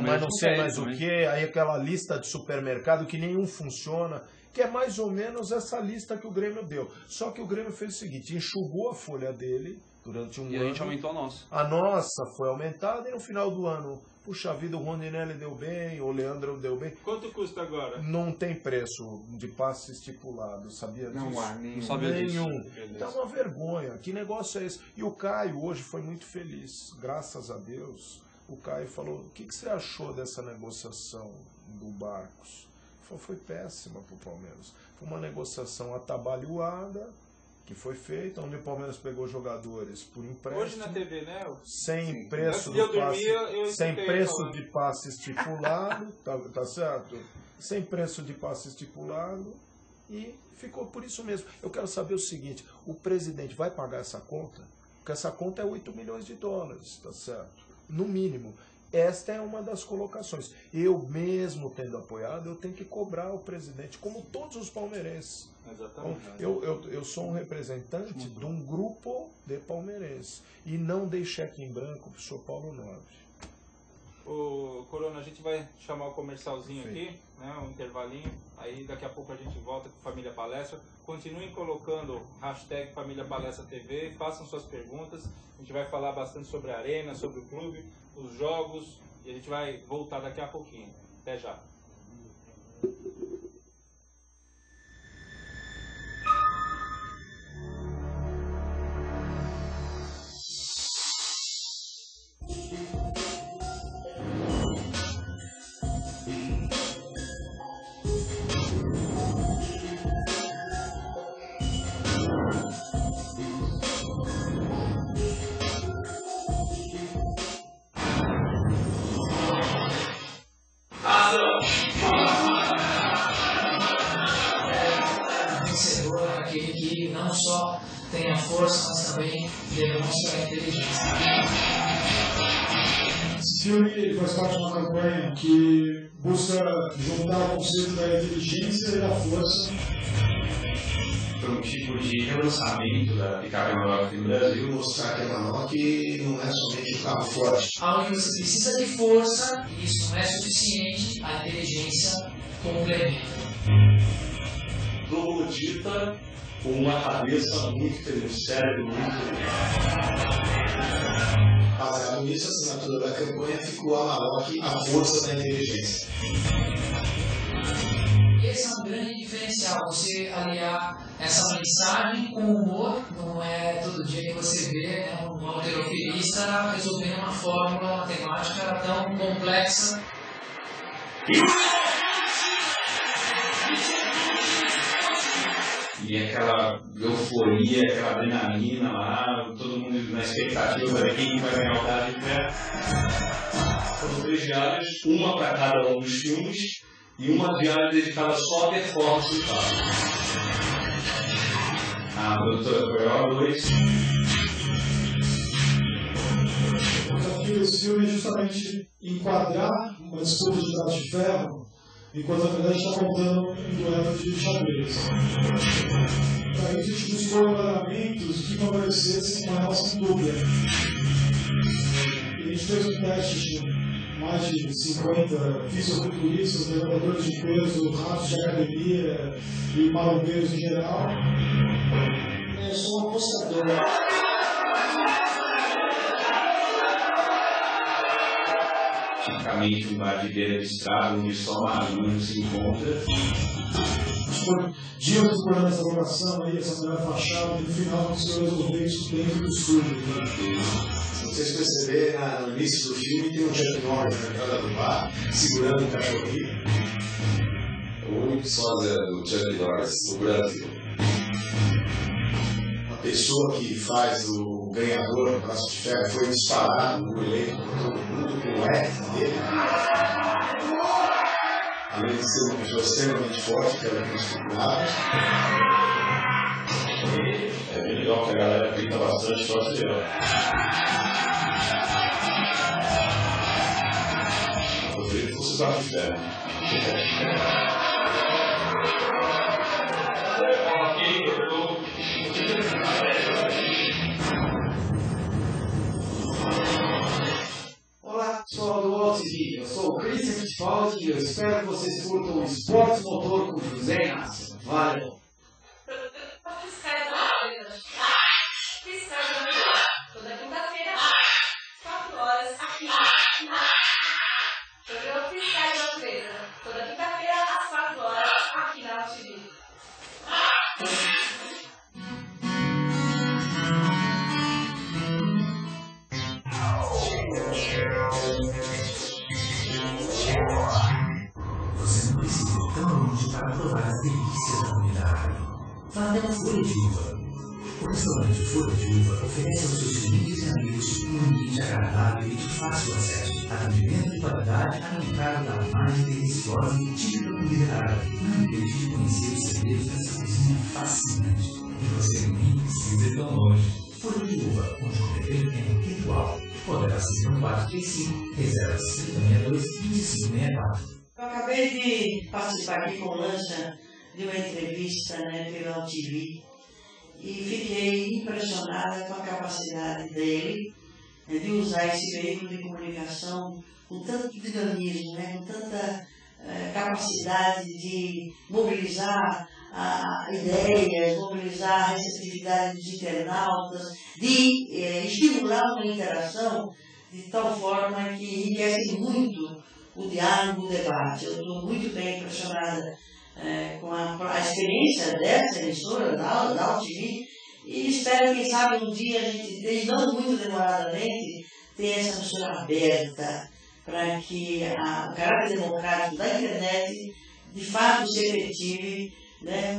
Mas não sei mais o que. Aí aquela lista de supermercado que nenhum funciona. Que é mais ou menos essa lista que o Grêmio deu. Só que o Grêmio fez o seguinte, enxugou a folha dele durante um ano. E a gente aumentou a nossa. A nossa foi aumentada e no final do ano... Puxa vida, o Rondinelli deu bem, o Leandro deu bem. Quanto custa agora? Não tem preço de passe estipulado, sabia disso? Não há nenhum. Não sabia disso. Então é uma vergonha. Que negócio é esse? E o Caio hoje foi muito feliz. Graças a Deus, o Caio falou, o que você achou dessa negociação do Barcos? Ele falou, foi péssima para o Palmeiras. Foi uma negociação atabalhoada, que foi feita, onde o Palmeiras pegou jogadores por empréstimo. Hoje na TV, né? Sem preço, de passe estipulado, tá certo? Sem preço de passe estipulado e ficou por isso mesmo. Eu quero saber o seguinte, o presidente vai pagar essa conta? Porque essa conta é 8 milhões de dólares, tá certo? No mínimo. Esta é uma das colocações. Eu mesmo tendo apoiado, eu tenho que cobrar o presidente, como todos os palmeirenses. Exatamente. Então, eu sou um representante de um grupo de palmeirenses. E não dei cheque em branco para o senhor Paulo Nobre. Ô, Corona, a gente vai chamar o comercialzinho aqui, né, um intervalinho. Aí daqui a pouco a gente volta com Família Palestra. Continuem colocando hashtag Família Palestra TV, façam suas perguntas. A gente vai falar bastante sobre a arena, sobre o clube, os jogos. E a gente vai voltar daqui a pouquinho. Até já. Tem a força, mas também demonstra a inteligência. Esse filme ele faz parte de uma campanha que busca juntar o conceito da inteligência e da força. Foi um tipo de relançamento da picape maior aqui no Brasil, mostrar que é maior que não é somente o carro forte. Aonde você precisa de força, e isso não é suficiente, a inteligência complementa. troglodita com uma cabeça muito feliz, um cérebro muito feliz. A Baseado nisso, a assinatura da campanha ficou a Amarok, a força da inteligência. Esse é um grande diferencial, você aliar essa mensagem com humor. Não é todo dia que você vê um alterofilista resolvendo uma fórmula matemática tão complexa. E aquela euforia, aquela adrenalina lá, todo mundo na expectativa de quem vai ganhar o cara de pé. Foram 3 diárias, uma para cada um dos filmes e uma diária dedicada só à performance do cara. A produtora foi a 2. O desafio desse filme é justamente enquadrar uma disputa de braço de ferro, enquanto na verdade está contando um duelo de xadrez. Para isso, a gente buscou enquadramentos que favorecessem uma relação dupla. E a gente fez um teste com mais de 50 fisiculturistas, levantadores de peso, ratos de academia e marombeiros em geral. Eu sou um apostador. Tipicamente um bar de beira de estrada, onde só marmanjo se encontra. Dias procurando essa locação aí, essa melhor fachada, e no final conseguiu resolver isso dentro do estúdio. Se vocês perceberem, no início do filme tem um Chuck Norris na entrada do bar, segurando um cachorrinho. O único sósia do Chuck Norris no Brasil. Uma pessoa que faz o ganhador no braço de ferro foi disparado no elenco por todo mundo com o F dele. Além de ser uma pessoa extremamente forte, que era musculada. É bem legal que a galera grita bastante, forte dela. Eu gostaria que fosse braço de ferro. Olá, pessoal do Walt TV. Eu sou o Christian Fittipaldi e eu espero que vocês curtam o Esporte Motor com José Inácio. Valeu! Toda quinta-feira, 4 horas, aqui. Programa Fiscal da Natureza. Toda quinta-feira, às 4 horas, aqui na Walt TV. Você não precisa ir tão longe para provar as delícias da comida árabe. Vá até uma folha de uva. O restaurante Folha de Uva oferece aos seus clientes e amigos um ambiente agradável e de fácil acesso. Atendimento de qualidade alimentado da mais deliciosa e típica comida árabe. Não deixe de conhecer os segredos dessa cozinha fascinante. E você nem precisa ir tão longe. Folha de Uva, onde comer bem é um ritual. Poderá ser no 435, reservas 3062-2564. Eu acabei de participar aqui com o Lancha de uma entrevista pela Walt TV e fiquei impressionada com a capacidade dele de usar esse veículo de comunicação com tanto dinamismo, com tanta capacidade de mobilizar ideias, mobilizar a receptividade dos internautas, de estimular uma interação de tal forma que enriquece muito o diálogo, o debate. Eu estou muito bem impressionada com a experiência dessa emissora, da Walt TV, e espero, quem sabe, um dia a gente, não muito demoradamente, ter essa emissora aberta para que o caráter democrático da internet de fato se efetive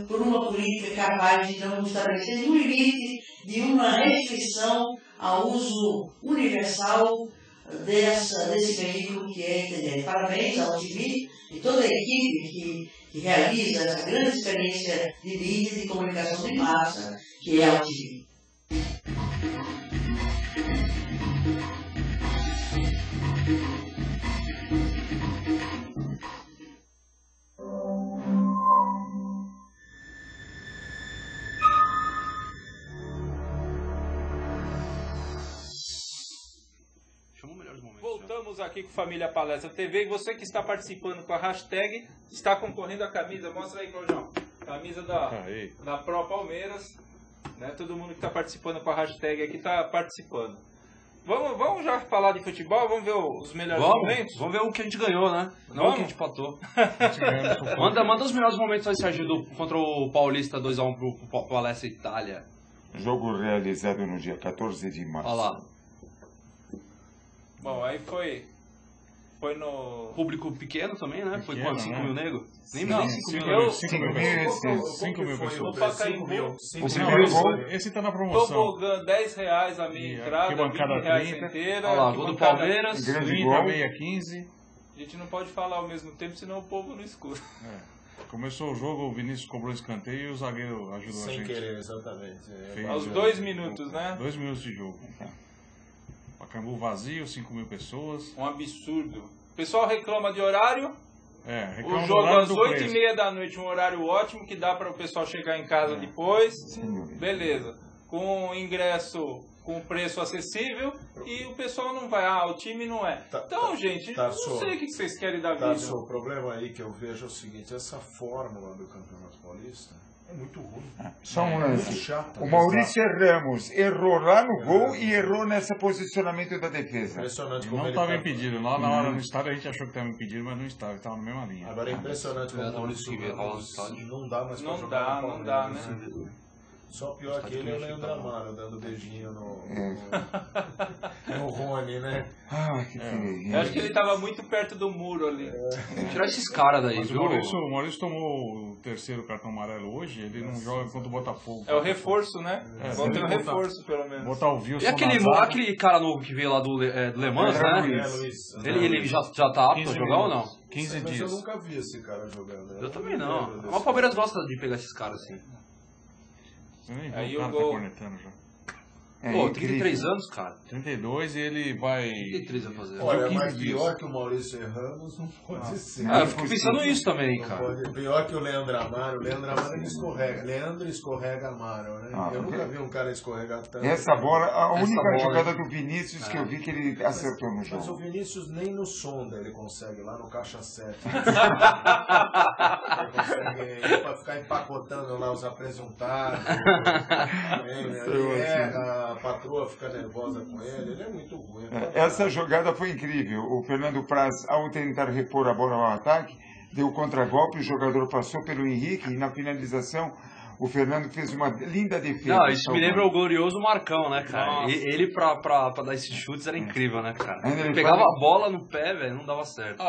por uma política capaz de não estabelecer um limite, de uma restrição ao uso universal desse veículo que é a internet. Parabéns ao TV e toda a equipe que realiza essa grande experiência de mídia de comunicação de massa que é a TV. Voltamos aqui com Família Palestra TV e você que está participando com a hashtag está concorrendo à camisa. Mostra aí, Claudião. Camisa da Pro Palmeiras. Todo mundo que está participando com a hashtag aqui está participando. Vamos já falar de futebol? Vamos ver os melhores momentos? Vamos ver o que a gente ganhou, né? Não o que a gente empatou. manda os melhores momentos aí, Sérgio, contra o Paulista 2x1 pro Palestra Itália. Jogo realizado no dia 14 de março. Olha lá. Bom, aí foi no... Público pequeno também, né? Foi quanto? 5 mil negros? Nem 5 mil pessoas. No Pacaembu. Esse tá na promoção. Tobogã, R$10 a minha entrada, R$20 inteira. Olha lá, gol do Palmeiras. 30, meia, 15. A gente não pode falar ao mesmo tempo, senão o povo não escuta. Começou o jogo, o Vinícius cobrou escanteio e o zagueiro ajudou a gente. Sem querer, exatamente. Aos 2 minutos, né? 2 minutos de jogo. Pacaembu vazio, 5 mil pessoas. Um absurdo. O pessoal reclama de horário. Reclama o jogo do horário às 8h30 da noite, um horário ótimo, que dá para o pessoal chegar em casa depois. Beleza. Com ingresso com preço acessível e o pessoal não vai. O time não é. Então, gente, não sei o que vocês querem da vida. O problema aí que eu vejo é o seguinte, essa fórmula do Campeonato Paulista é muito ruim. Só um lance. O Maurício Ramos errou lá no gol e errou nesse posicionamento da defesa. Impressionante como ele não estava impedido. Lá na hora no estádio a gente achou que estava impedido, mas não estava. Ele estava na mesma linha. Agora é impressionante como o Maurício Ramos não dá mais pra jogar no Palmeiras. Não dá, né? Só pior que ele é o Leandro Amaro dando beijinho no Rony, né? Que feio. Eu acho que ele estava muito perto do muro ali. Tirar esses caras daí, mas viu? O Maurício tomou o terceiro cartão amarelo hoje, ele não joga contra o Botafogo. É o reforço, né? Vão ter um reforço, pelo menos. Botar o Wilson. E aquele cara novo que veio lá do Le Mans, né? Ele já tá apto a jogar ou não? 15 dias. Eu nunca vi esse cara jogando. Eu também não. Mas o Palmeiras gosta de pegar esses caras assim. Aí o gol... cornetando já. Pô, 33 anos, cara. 32 e ele vai... 33 vai fazer. Olha, mas pior que o Maurício Ramos não pode ser. Eu fico pensando nisso também, cara. Pior que o Leandro Amaro. O Leandro Amaro ele escorrega. Leandro escorrega Amaro, né? Eu nunca vi um cara escorregar tanto. Essa bola, a única jogada do Vinícius que eu vi que ele acertou no jogo. Mas o Vinícius nem no sonda ele consegue, lá no caixa 7. Ele consegue pra ficar empacotando lá os apresentados. Ele erra, a patroa fica nervosa com ele é muito ruim. Essa jogada foi incrível. O Fernando Praz, ao tentar repor a bola ao ataque, deu contragolpe, o jogador passou pelo Henrique e na finalização o Fernando fez uma linda defesa. Não, isso me lembra o glorioso Marcão, né, cara? Ele pra dar esses chutes era incrível, né, cara? Ele pegava a bola no pé, velho, não dava certo.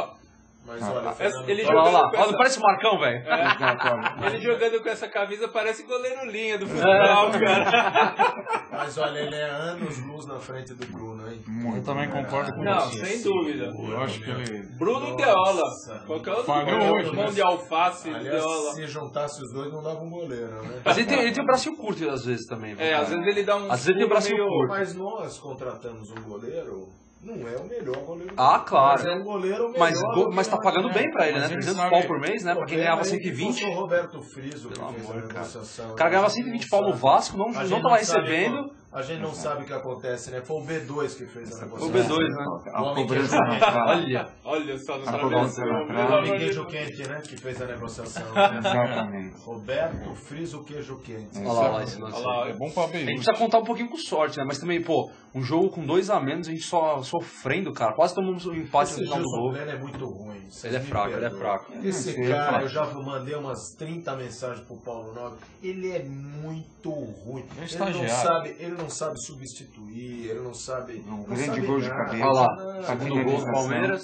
Mas olha, ele olha lá, não parece o Marcão, velho? Ele jogando com essa camisa parece goleiro linha do futebol, cara. Mas olha, ele é anos-luz na frente do Bruno, hein? Eu também concordo com Não, você. sem dúvida. Eu acho que ele... Bruno e Deola. Qualquer outro mão de alface e Deola. Se juntasse os dois, não dava um goleiro, né? Mas ele tem o bracinho curto às vezes também. Às vezes ele dá um... Às vezes ele tem o bracinho curto. Mas nós contratamos um goleiro... Não é o melhor goleiro. Claro. Mas é um goleiro melhor. Mas tá pagando bem pra ele, né? 300 pau por mês, né? Pra quem ganhava 120. O Roberto Friso, que fez a negociação. O cara ganhava 120 pau no Vasco, não tava recebendo. A gente não sabe o que acontece, né? Foi o B2 que fez a negociação. O B2, né? A pobreza na trave. Olha só, a pobreza na trave. O homem queijo quente, né? Que fez a negociação. Exatamente. Roberto Friso Queijo Quente. Olha lá, esse lance. É bom pra ver. A gente precisa contar um pouquinho com sorte, né? Mas também, pô, um jogo com 2 a menos, a gente só sofrendo, cara. Quase tomamos um empate no final do gol. Ele é muito ruim. Ele é fraco, Esse cara, eu já mandei umas 30 mensagens pro Paulo Nobre. Ele é muito ruim. Ele não sabe substituir, ele não sabe. Grande gol de cabeça. Olha lá, segundo gol do Palmeiras.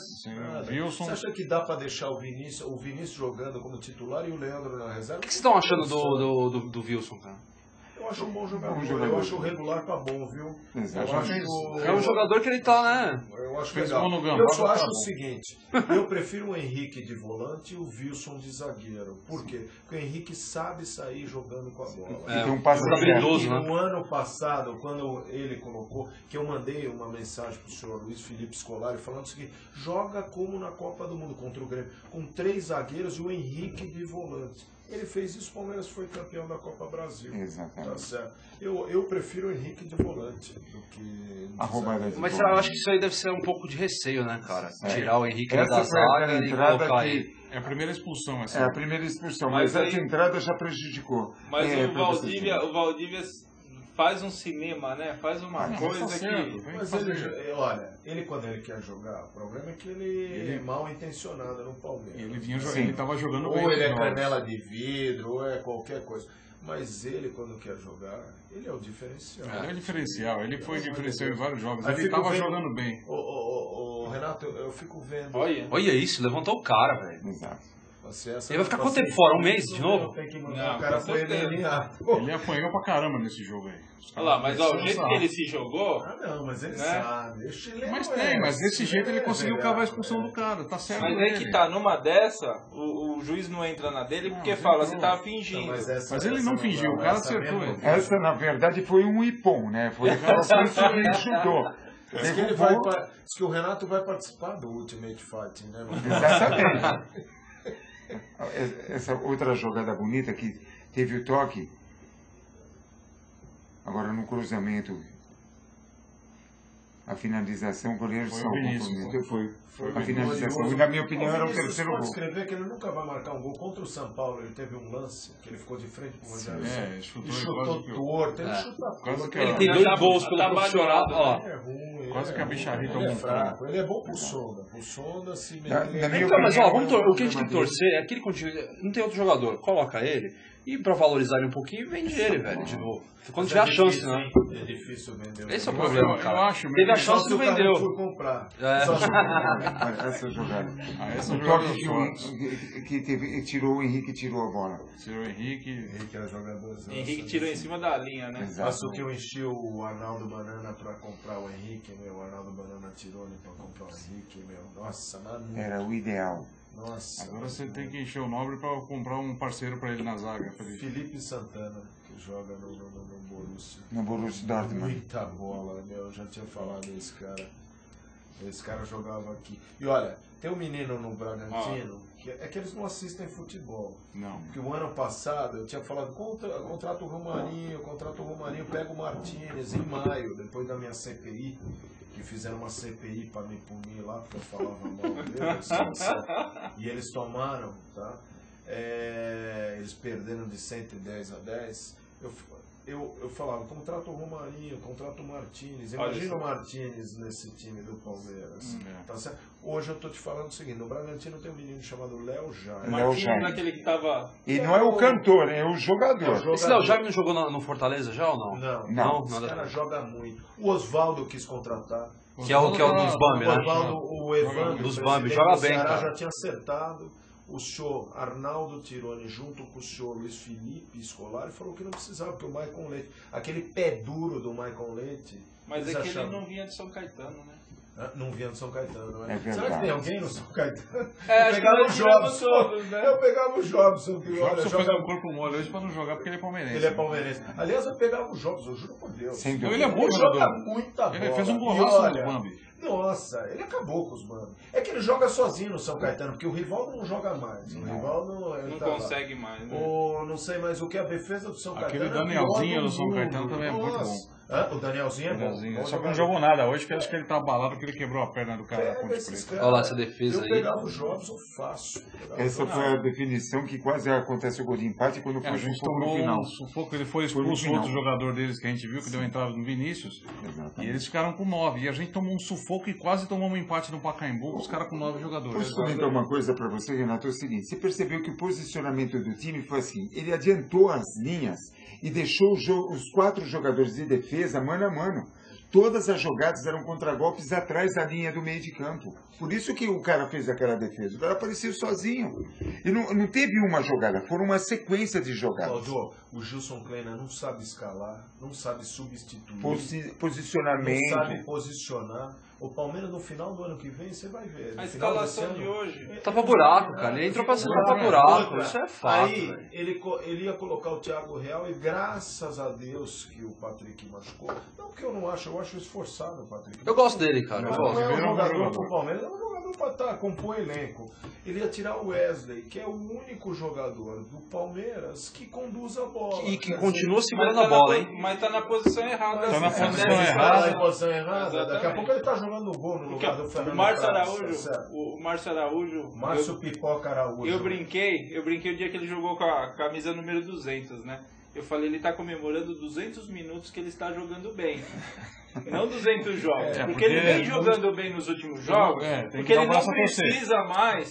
Wilson. Você acha que dá pra deixar o Vinícius jogando como titular e o Leandro na reserva? O que vocês estão achando do Wilson, cara? Eu acho um bom jogador. Eu acho o regular tá bom, viu? É um jogador que ele tá, né? Eu acho legal. Eu só acho o seguinte: eu prefiro o Henrique de volante e o Wilson de zagueiro. Por quê? Porque o Henrique sabe sair jogando com a bola. Tem um passe habilidoso, né? No ano passado, quando ele colocou, que eu mandei uma mensagem pro senhor Luiz Felipe Scolari falando o seguinte: joga como na Copa do Mundo contra o Grêmio, com 3 zagueiros e o Henrique de volante. Ele fez isso, o Palmeiras foi campeão da Copa Brasil. Exatamente. Tá certo. Eu prefiro o Henrique de volante do que... Mas eu acho que isso aí deve ser um pouco de receio, né, cara? Tirar o Henrique da zaga e colocar ele. É a primeira expulsão, essa. É a primeira expulsão, mas essa entrada já prejudicou. Mas o Valdívia faz um cinema, né? Faz uma coisa que... Mas ele, olha, ele quando ele quer jogar, o problema é que ele é mal intencionado no Palmeiras. Ele tava jogando bem. Ou ele é canela de vidro, ou é qualquer coisa. Mas ele, quando quer jogar, ele é o diferencial. Ele é o diferencial. Ele foi diferencial em vários jogos. Ele tava jogando bem. Renato, eu fico vendo... Olha isso, levantou o cara, velho. Exato. Ele vai ficar quanto tempo fora? Um mês de novo? Tem que mandar o cara pra ele apanhou pra caramba nesse jogo aí. Olha lá, mas o jeito que ele se jogou... não, mas ele sabe. Mas desse jeito ele conseguiu cavar a expulsão do cara, tá certo. Mas aí que tá, numa dessa, o juiz não entra na dele porque fala, você tava fingindo. Mas ele não fingiu, o cara acertou ele. Essa, na verdade, foi um ipom, né? Foi o cara que ele chutou. Diz que o Renato vai participar do Ultimate Fighting, né? Exatamente. Essa outra jogada bonita que teve o toque, agora no cruzamento, a finalização, o goleiro foi a finalização. E na minha opinião era o terceiro gol. Pode escrever que ele nunca vai marcar um gol contra o São Paulo. Ele teve um lance que ele ficou de frente pro Rogério. Chutou torto, ele chuta torto. Ele tem 2 gols pelo profissional. Quase que a bicharrita é fraco. Ele é bom pro Sonda. Pro Sonda se meter. Mas o que a gente tem que torcer é que ele continue. Não tem outro jogador, coloca ele. E pra valorizar ele um pouquinho, vende ele, velho, de novo. Quando tiver a chance, né? É difícil vender. Esse é o problema, cara. Eu acho, teve a chance e não vendeu. Foi comprar. Essa jogada. O toque que tirou o Henrique, tirou a bola. Tirou o Henrique. Henrique era jogador. Henrique tirou em cima da linha, né? Mas o que eu enchi o Arnaldo Banana pra comprar o Henrique, meu. O Arnaldo Banana tirou ele pra comprar o Henrique, meu. Nossa, mano. Era o ideal. Nossa. Agora você tem que encher o Nobre pra comprar um parceiro pra ele na zaga. Felipe Santana, que joga no Borussia. No Borussia Dortmund. Muita bola, meu. Eu já tinha falado desse cara. Esse cara jogava aqui. E olha, tem um menino no Bragantino, que eles não assistem futebol. Não. Porque o ano passado eu tinha falado, contrato o Romarinho, pega o Martínez em maio, depois da minha CPI. Que fizeram uma CPI para me punir lá, porque eu falava mal deles, e eles tomaram, tá? Eles perderam de 110 a 10. Eu falava, contrato o Romarinho, contrato o Martínez. Imagina o Martínez nesse time do Palmeiras. Tá certo? Hoje eu tô te falando o seguinte, no Bragantino tem um menino chamado Léo Jaime. Martínez é aquele que tava... E não é o cantor, é o jogador. Esse Léo Jaime não jogou no Fortaleza já ou não? Não. Esse cara joga muito. O Oswaldo quis contratar. Que é o dos Bambi, né? O Evandro, dos Bambi, joga bem, cara. Já tinha acertado. O senhor Arnaldo Tironi, junto com o senhor Luiz Felipe Scolari, falou que não precisava, porque o Maicon Leite, aquele pé duro do Maicon Leite... Mas é que ele não vinha de São Caetano, né? Não vinha de São Caetano, né? É verdade. Será que tem alguém no São Caetano? Eu pegava o Jobson. Eu pegava o Jobson. O Jobson fez um corpo mole hoje pra não jogar porque ele é palmeirense. Ele é palmeirense. Aliás, eu pegava o Jobson, eu juro por Deus. Ele é bom jogador. joga muita bola. Ele fez um golaço no Bambi. Nossa, ele acabou com os Bambi. É que ele joga sozinho no São Caetano, porque o Rivaldo não joga mais. O Rivaldo não consegue mais, né? Ou não sei mais o que, a defesa do São Caetano. Aquele Danielzinho do São Caetano também é muito bom. O Danielzinho é bom. Só que não jogou nada hoje, porque acho que ele tá abalado porque ele quebrou a perna do cara. Olha lá essa defesa aí. Eu pegava os Jobson fácil. Essa foi a definição que quase acontece o gol de empate quando foi a gente tomou um sufoco, ele foi expulso outro jogador deles que a gente viu que deu entrada no Vinícius. Exatamente. E eles ficaram com 9. E a gente tomou um sufoco e quase tomou um empate no Pacaembu, os caras com 9 jogadores. Posso comentar uma coisa para você, Renato? É o seguinte, você percebeu que o posicionamento do time foi assim, ele adiantou as linhas e deixou os 4 jogadores de defesa mano a mano. Todas as jogadas eram contragolpes atrás da linha do meio de campo. Por isso que o cara fez aquela defesa. O cara apareceu sozinho. E não teve uma jogada, foram uma sequência de jogadas. O Gilson Kleina não sabe escalar, não sabe substituir. Posicionamento. Não sabe posicionar. O Palmeiras no final do ano que vem, você vai ver. A escalação de hoje. Tapa buraco, cara. Ele entrou pra ser tapa buraco. Isso é fato. Aí ele ia colocar o Thiago Real e graças a Deus que o Patrick machucou. Não porque eu não acho, eu acho esforçado o Patrick. Eu gosto dele, cara. Eu gosto. Não é um jogador pro Palmeiras, é um jogador pra compor elenco. Ele ia tirar o Wesley, que é o único jogador do Palmeiras que conduz a bola. E que continua segurando a bola, hein? Mas tá na posição errada. Tá na posição errada. Tá na posição errada. Daqui a pouco ele tá jogando no gol no lugar do Fernando O Márcio Araújo. Márcio Pipoca Araújo. Eu brinquei o dia que ele jogou com a camisa número 200, né? Eu falei, ele está comemorando 200 minutos que ele está jogando bem. Não 200 jogos. Porque ele vem jogando bem nos últimos jogos, porque ele não precisa mais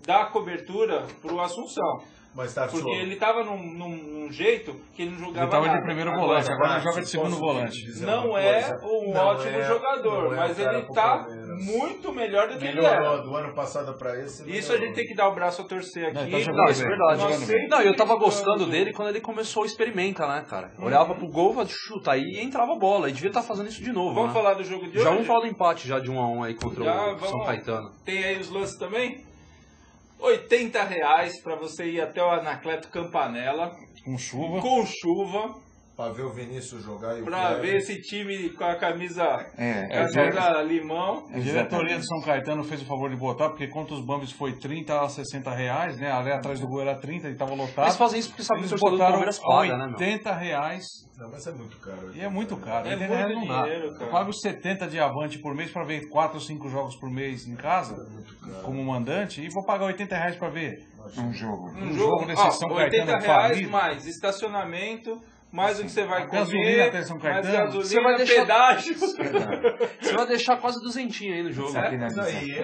dar cobertura para o Assunção. Mas tá, porque ele estava num jeito que ele não jogava nada. Ele estava de primeiro volante, agora ele joga de segundo volante. Não é um ótimo jogador, mas ele está muito melhor do que ele era. Do ano passado para esse. Isso a gente tem que dar o braço a torcer aqui. Não, isso é verdade. Não, eu tava gostando dele quando ele começou a experimentar, né, cara? Olhava pro gol, chuta aí e entrava a bola. E devia estar fazendo isso de novo. Vamos falar do jogo de hoje? Já vamos falar do empate já de 1-1 aí contra o São Caetano. Tem aí os lances também? R$80 para você ir até o Anacleto Campanella. Com chuva. Com chuva. Para ver o Vinícius jogar e o Para ver esse time com a camisa limão. A diretoria de São Caetano fez o favor de botar, porque contra os Bambis foi 30 a 60 reais, né? Ali atrás do gol era 30 e estava lotado. Eles fazem isso porque sabem que o torcedor do Palmeiras paga, né, meu? R$80. Não, mas é muito caro. E é muito caro. É R$80 não dá. dinheiro, cara. Eu pago 70 de avante por mês para ver 4 ou 5 jogos por mês em casa, como mandante, e vou pagar R$80 para ver um jogo. Um jogo desse São Caetano R$80 falido. mais estacionamento, mais o que você vai gasolina comer, até São mais Caetano. gasolina, Você vai deixar pedágio. Você vai deixar quase 200 aí no jogo.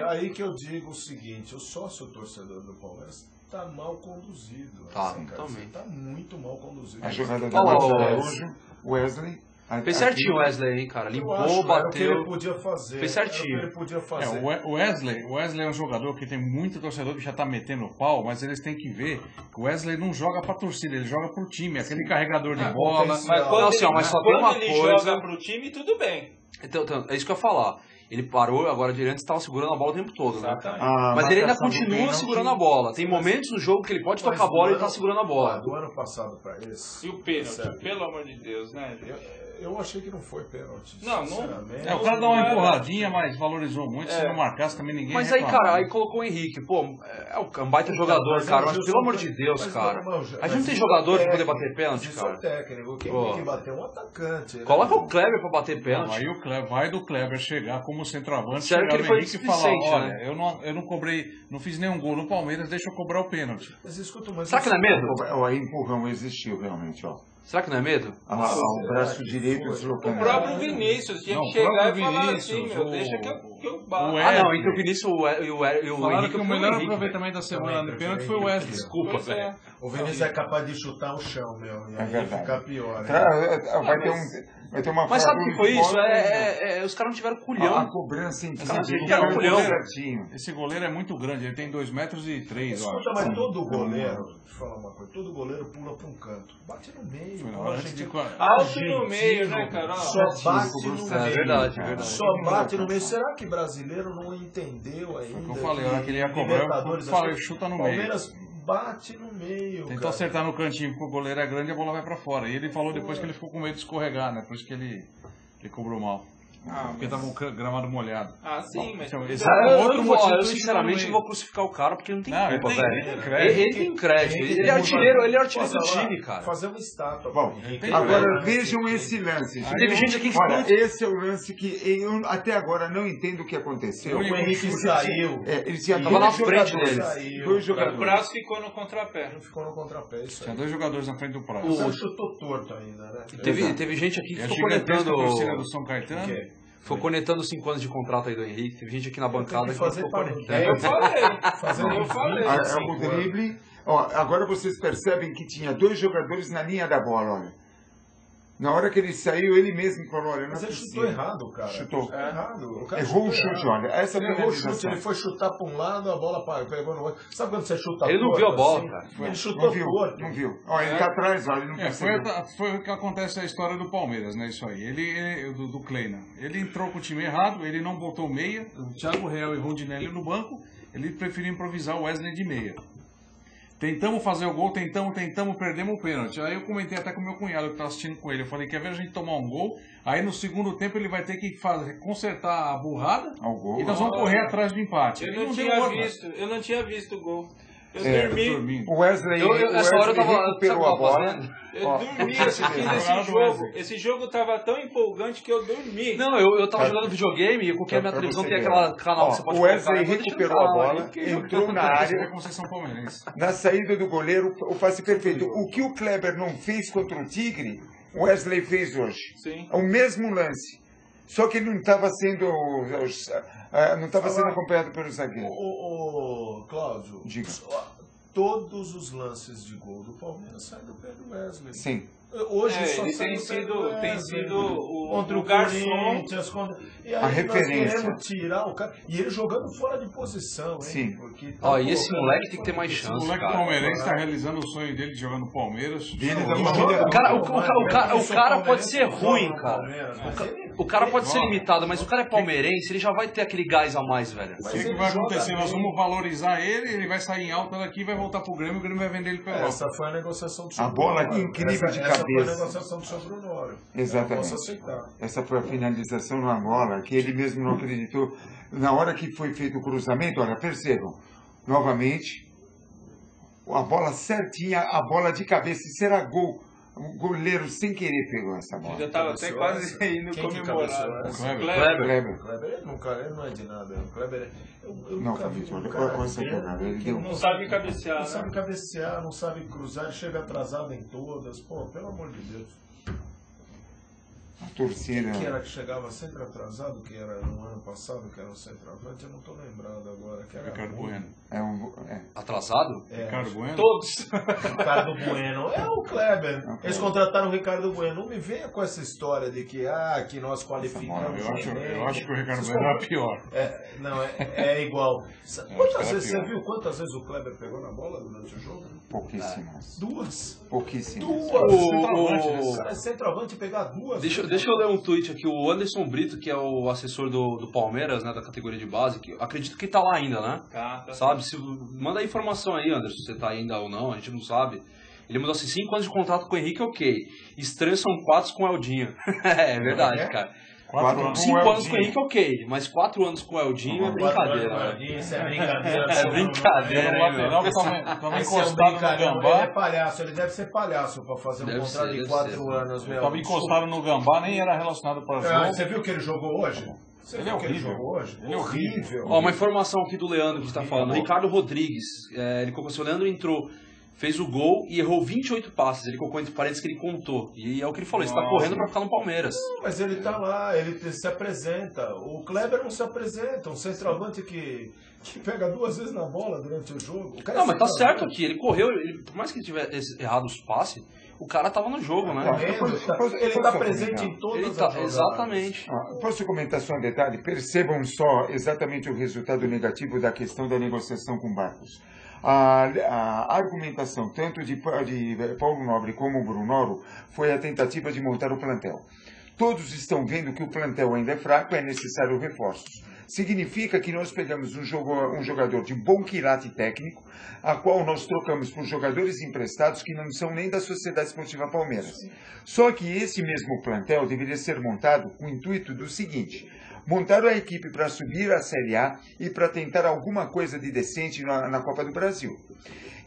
Aí que eu digo o seguinte, o sócio torcedor do Palmeiras tá mal conduzido. Tá, assim, cara, também. Tá muito mal conduzido. A jogada da hoje, Wesley. Fez certinho o Wesley, hein, cara. Limpou, bateu. Era o que ele podia fazer. Fez certinho. Era o que ele podia fazer. O Wesley é um jogador que tem muito torcedor que já tá metendo o pau, mas eles têm que ver que o Wesley não joga pra torcida, ele joga pro time, aquele carregador de bola. Mas quando ele joga pro time, tudo bem. Então, é isso que eu ia falar. Ele parou, agora de antes estava segurando a bola o tempo todo, né? Ah, mas ele ainda continua segurando a bola. Tem momentos no jogo que ele pode tocar a bola e ele tá segurando a bola. Do ano passado para esse. E o pênalti, pelo amor de Deus, né? Eu achei que não foi pênalti. Não. O cara dá uma empurradinha, mas valorizou muito. Se não marcasse também ninguém. Mas aí, cara, aí colocou o Henrique. Pô, é um baita jogador, cara. Mas pelo amor de Deus, cara. A gente não tem jogador pra poder bater pênalti, cara. Técnico. Quem tem que bater um atacante. Coloca o Kleber pra bater pênalti. Aí o Kleber, vai do Kleber chegar como centroavante. Sério que ele foi Henrique e falar, olha, né? eu não cobrei, não fiz nenhum gol no Palmeiras, deixa eu cobrar o pênalti. Mas escuta, mas será que não é medo? O empurrão existiu realmente, ó. Será que não é medo? O braço direito deslocando. O próprio Vinícius tinha que chegar e falar assim, deixa que eu bato. Não, entre o Vinícius e o Henrique. Que o melhor aproveitamento da semana no pênalti foi o Wesley. Desculpa, velho. O Vinícius é capaz de chutar o chão, meu. E aí ficar pior. Vai ter uma mas sabe o que foi isso? Os caras não tiveram culhão. A cobrança em Esse goleiro é muito grande, ele tem 2,3 metros, eu acho. Escuta, mas todo goleiro, deixa eu falar uma coisa, todo goleiro pula pra um canto. Bate no meio. Alto no meio, né, Carol? Só bate no meio. É verdade. Só bate no meio. Será que brasileiro não entendeu ainda? Eu falei, a hora que ele ia cobrar, eu falei, chuta no meio. Palmeiras bate no meio. Tentou acertar no cantinho, porque o goleiro é grande e a bola vai pra fora. E ele falou depois que ele ficou com medo de escorregar, né? Por isso que ele cobrou mal. Porque tava um gramado molhado. Sim, mas... Eu sinceramente não vou crucificar o cara porque ele não tem culpa, velho. Ele tem crédito. Ele é artilheiro do time, cara. Fazer uma estátua. Bom, agora vejam esse lance. Teve gente aqui que... Olha, esse é o lance que eu até agora não entendo o que aconteceu. O Henrique saiu. Ele tinha tava na frente deles. Dois jogadores. O braço ficou no contrapé. Tinha 2 jogadores na frente do prazo. O chutou torto ainda, né? Teve gente aqui que ficou conectando... do São Caetano. Foi conectando 5 anos de contrato aí do Henrique. Teve gente aqui na bancada que ficou conectando. Eu falei. O drible. Agora vocês percebem que tinha 2 jogadores na linha da bola, olha. Na hora que ele saiu, ele mesmo falou, olha, mas ele chutou errado, cara. Chutou. Errado. Errou o chute, olha. Essa ele errou o chute, ele foi chutar para um lado, a bola pegou no outro. Sabe quando você chuta ele não viu a bola, cara. Ele chutou torto. Não viu. Olha, ele tá atrás, olha, ele não percebeu. Foi o que acontece a história do Palmeiras, né, isso aí. Do Kleina. Ele entrou com o time errado, ele não botou meia, o Thiago Real e o Rondinelli no banco, ele preferiu improvisar o Wesley de meia. Tentamos fazer o gol, tentamos, perdemos o pênalti. Aí eu comentei até com o meu cunhado que estava assistindo com ele. Eu falei, quer ver a gente tomar um gol? Aí no segundo tempo ele vai ter que consertar a burrada e nós vamos correr atrás do empate. Eu não tinha visto o gol. Eu dormi. O Wesley, essa hora eu tava recuperou a bola. Eu dormi assistindo esse jogo. Esse jogo tava tão empolgante que eu dormi. Não, eu tava jogando videogame e eu coloquei a minha televisão, tem aquele canal que você pode o Wesley colocar. recuperou a bola, entrou na área. Na saída do goleiro, o passe perfeito. O que o Kleber não fez contra o Tigre, o Wesley fez hoje. Sim. O mesmo lance. Só que ele não estava sendo acompanhado pelo zagueiro. Cláudio, diga. Todos os lances de gol do Palmeiras saem do pé do Wesley. Sim. Hoje só ele tem sido o contra o garçom. E aí a referência. nós queremos tirar o cara. E ele jogando fora de posição, hein? Sim. E esse moleque tem que ter mais chance. O moleque palmeirense está realizando o sonho dele de jogar no Palmeiras. O cara pode ser ruim, cara. O cara pode ser limitado, mas o cara é palmeirense, ele já vai ter aquele gás a mais, velho. O que vai acontecer? Nós vamos valorizar ele vai sair em alta daqui, vai voltar pro Grêmio, o Grêmio vai vender ele pra Europa. Essa foi a negociação do seu A bola Bruno incrível de Essa foi a cabeça. negociação do seu Bruno Nório. Exatamente. Eu posso aceitar. Essa foi a finalização na bola, que ele mesmo não acreditou. Na hora que foi feito o cruzamento, olha, percebam, novamente, a bola certinha, a bola de cabeça, isso era gol. O goleiro, sem querer, pegou essa bola. Já estava até quase indo comemorar. Kleber. Kleber não é de nada. O Kleber não, Fabrício, olha essa jogada. Ele não sabe cabecear. Não sabe cabecear, não sabe cruzar, ele chega atrasado em todas. Pô, pelo amor de Deus. A torcida. Quem que era que chegava sempre atrasado, que era no ano passado, que era o centroavante? Eu não estou lembrado agora. Que era Ricardo Bueno. Atrasado? Ricardo Bueno? Todos. Ricardo Bueno. É o Kleber. Eles contrataram o Ricardo Bueno. Não me venha com essa história de que, que nós qualificamos. Eu acho que o Ricardo Bueno era pior. É igual. Quantas vezes você viu quantas vezes o Kleber pegou na bola durante o jogo? Pouquíssimas. Duas. Pouquíssimas. Duas. Cara, centroavante pegar duas. Deixa eu ler um tweet aqui. O Anderson Brito, que é o assessor do Palmeiras, né, da categoria de base, que acredito que tá lá ainda, né? Tá. Sabe? Manda a informação aí, Anderson, se você tá ainda ou não, a gente não sabe. Ele mandou assim, 5 anos de contrato com o Henrique, ok. Estranho são 4 com o Eldinho. É verdade, cara. 5 anos com o Henrique, ok. Mas 4 anos com o Eldinho é brincadeira. Isso é brincadeira. É brincadeira, né, meu? Tava encostado no Gambá. Ele é palhaço, ele deve ser palhaço pra fazer um contrato de 4 anos, meu. Tava encostado no Gambá, nem era relacionado para jogo. Você viu que ele jogou hoje? Ele é horrível. Ele é horrível. Uma informação aqui do Leandro que está falando. Ricardo Rodrigues, ele colocou assim, o Leandro entrou, fez o gol e errou 28 passes. Ele colocou entre parênteses que ele contou. E é o que ele falou, ele está correndo para ficar no Palmeiras. Não, mas ele está lá, ele se apresenta. O Kleber não se apresenta. Um centroavante que pega 2 vezes na bola durante o jogo. O não, mas tá certo aqui. Ele correu, por mais que ele tivesse errado os passes, o cara tava no jogo, né? Ele está presente em todas as jogadas. Exatamente. Posso comentar só um detalhe? Percebam só exatamente o resultado negativo da questão da negociação com Barcos. A argumentação tanto de Paulo Nobre como Brunoro foi a tentativa de montar o plantel. Todos estão vendo que o plantel ainda é fraco, é necessário reforços. Significa que nós pegamos um jogador de bom quilate técnico, a qual nós trocamos por jogadores emprestados que não são nem da Sociedade Esportiva Palmeiras. Só que esse mesmo plantel deveria ser montado com o intuito do seguinte: montar a equipe para subir a Série A e para tentar alguma coisa de decente na Copa do Brasil.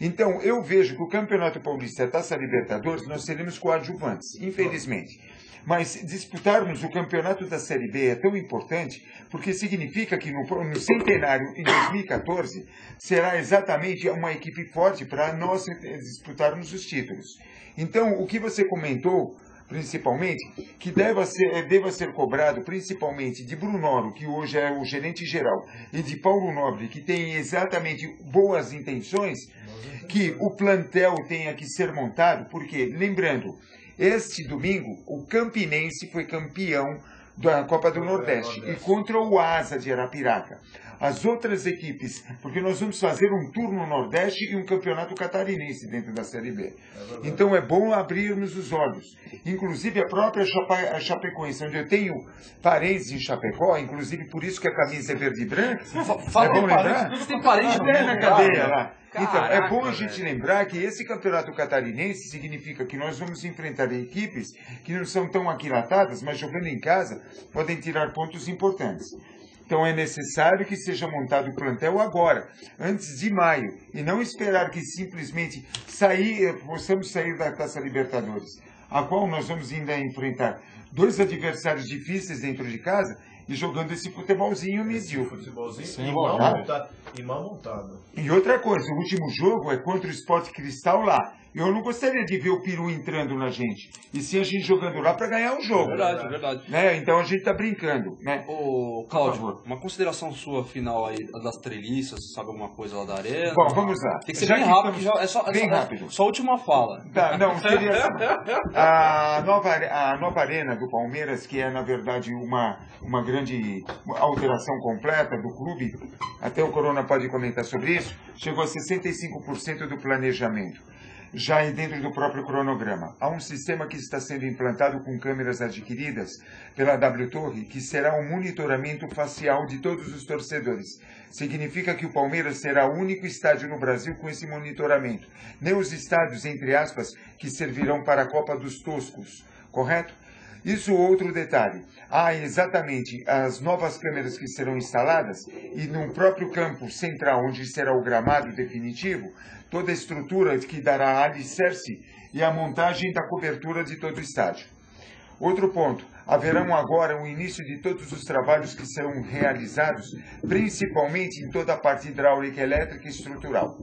Então, eu vejo que o Campeonato Paulista e a Taça Libertadores nós seremos coadjuvantes, infelizmente. Mas disputarmos o campeonato da Série B é tão importante porque significa que no centenário, em 2014, será exatamente uma equipe forte para nós disputarmos os títulos. Então, o que você comentou, principalmente, que deva ser cobrado principalmente de Brunoro, que hoje é o gerente geral, e de Paulo Nobre, que tem exatamente boas intenções, que o plantel tenha que ser montado, porque, lembrando, este domingo, o Campinense foi campeão da Copa do Nordeste e contra o Asa de Arapiraca. As outras equipes, porque nós vamos fazer um tour no Nordeste e um campeonato catarinense dentro da Série B. Então é bom abrirmos os olhos. Inclusive a própria Chapecoense, onde eu tenho parentes em Chapecó, inclusive por isso que a camisa é verde e branca. É bom lembrar? Tem parente na cadeia lá. Então, é bom a gente lembrar que esse campeonato catarinense significa que nós vamos enfrentar equipes que não são tão aquilatadas, mas jogando em casa podem tirar pontos importantes. Então é necessário que seja montado o plantel agora, antes de maio, e não esperar que simplesmente possamos sair da Taça Libertadores, a qual nós vamos ainda enfrentar 2 adversários difíceis dentro de casa e jogando esse futebolzinho medíocre. Futebolzinho e mal montado. E outra coisa, o último jogo é contra o Sport Cristal lá. Eu não gostaria de ver o peru entrando na gente. E sim a gente jogando lá para ganhar o jogo. Verdade. Né? Então a gente tá brincando. Né? Ô, Cláudio, uma consideração sua final aí das treliças, sabe alguma coisa lá da arena? Bom, vamos lá. Tem que ser bem rápido, bem rápido. Só a última fala. Tá, não, seria a nova arena do Palmeiras, que é na verdade uma grande alteração completa do clube, até o Corona pode comentar sobre isso, chegou a 65% do planejamento. Já dentro do próprio cronograma, há um sistema que está sendo implantado com câmeras adquiridas pela W Torre, que será um monitoramento facial de todos os torcedores. Significa que o Palmeiras será o único estádio no Brasil com esse monitoramento. Nem os estádios, entre aspas, que servirão para a Copa dos Toscos, correto? Isso outro detalhe. Há exatamente as novas câmeras que serão instaladas e no próprio campo central, onde será o gramado definitivo, toda a estrutura que dará alicerce e a montagem da cobertura de todo o estádio. Outro ponto, haverão agora o início de todos os trabalhos que serão realizados, principalmente em toda a parte hidráulica, elétrica e estrutural.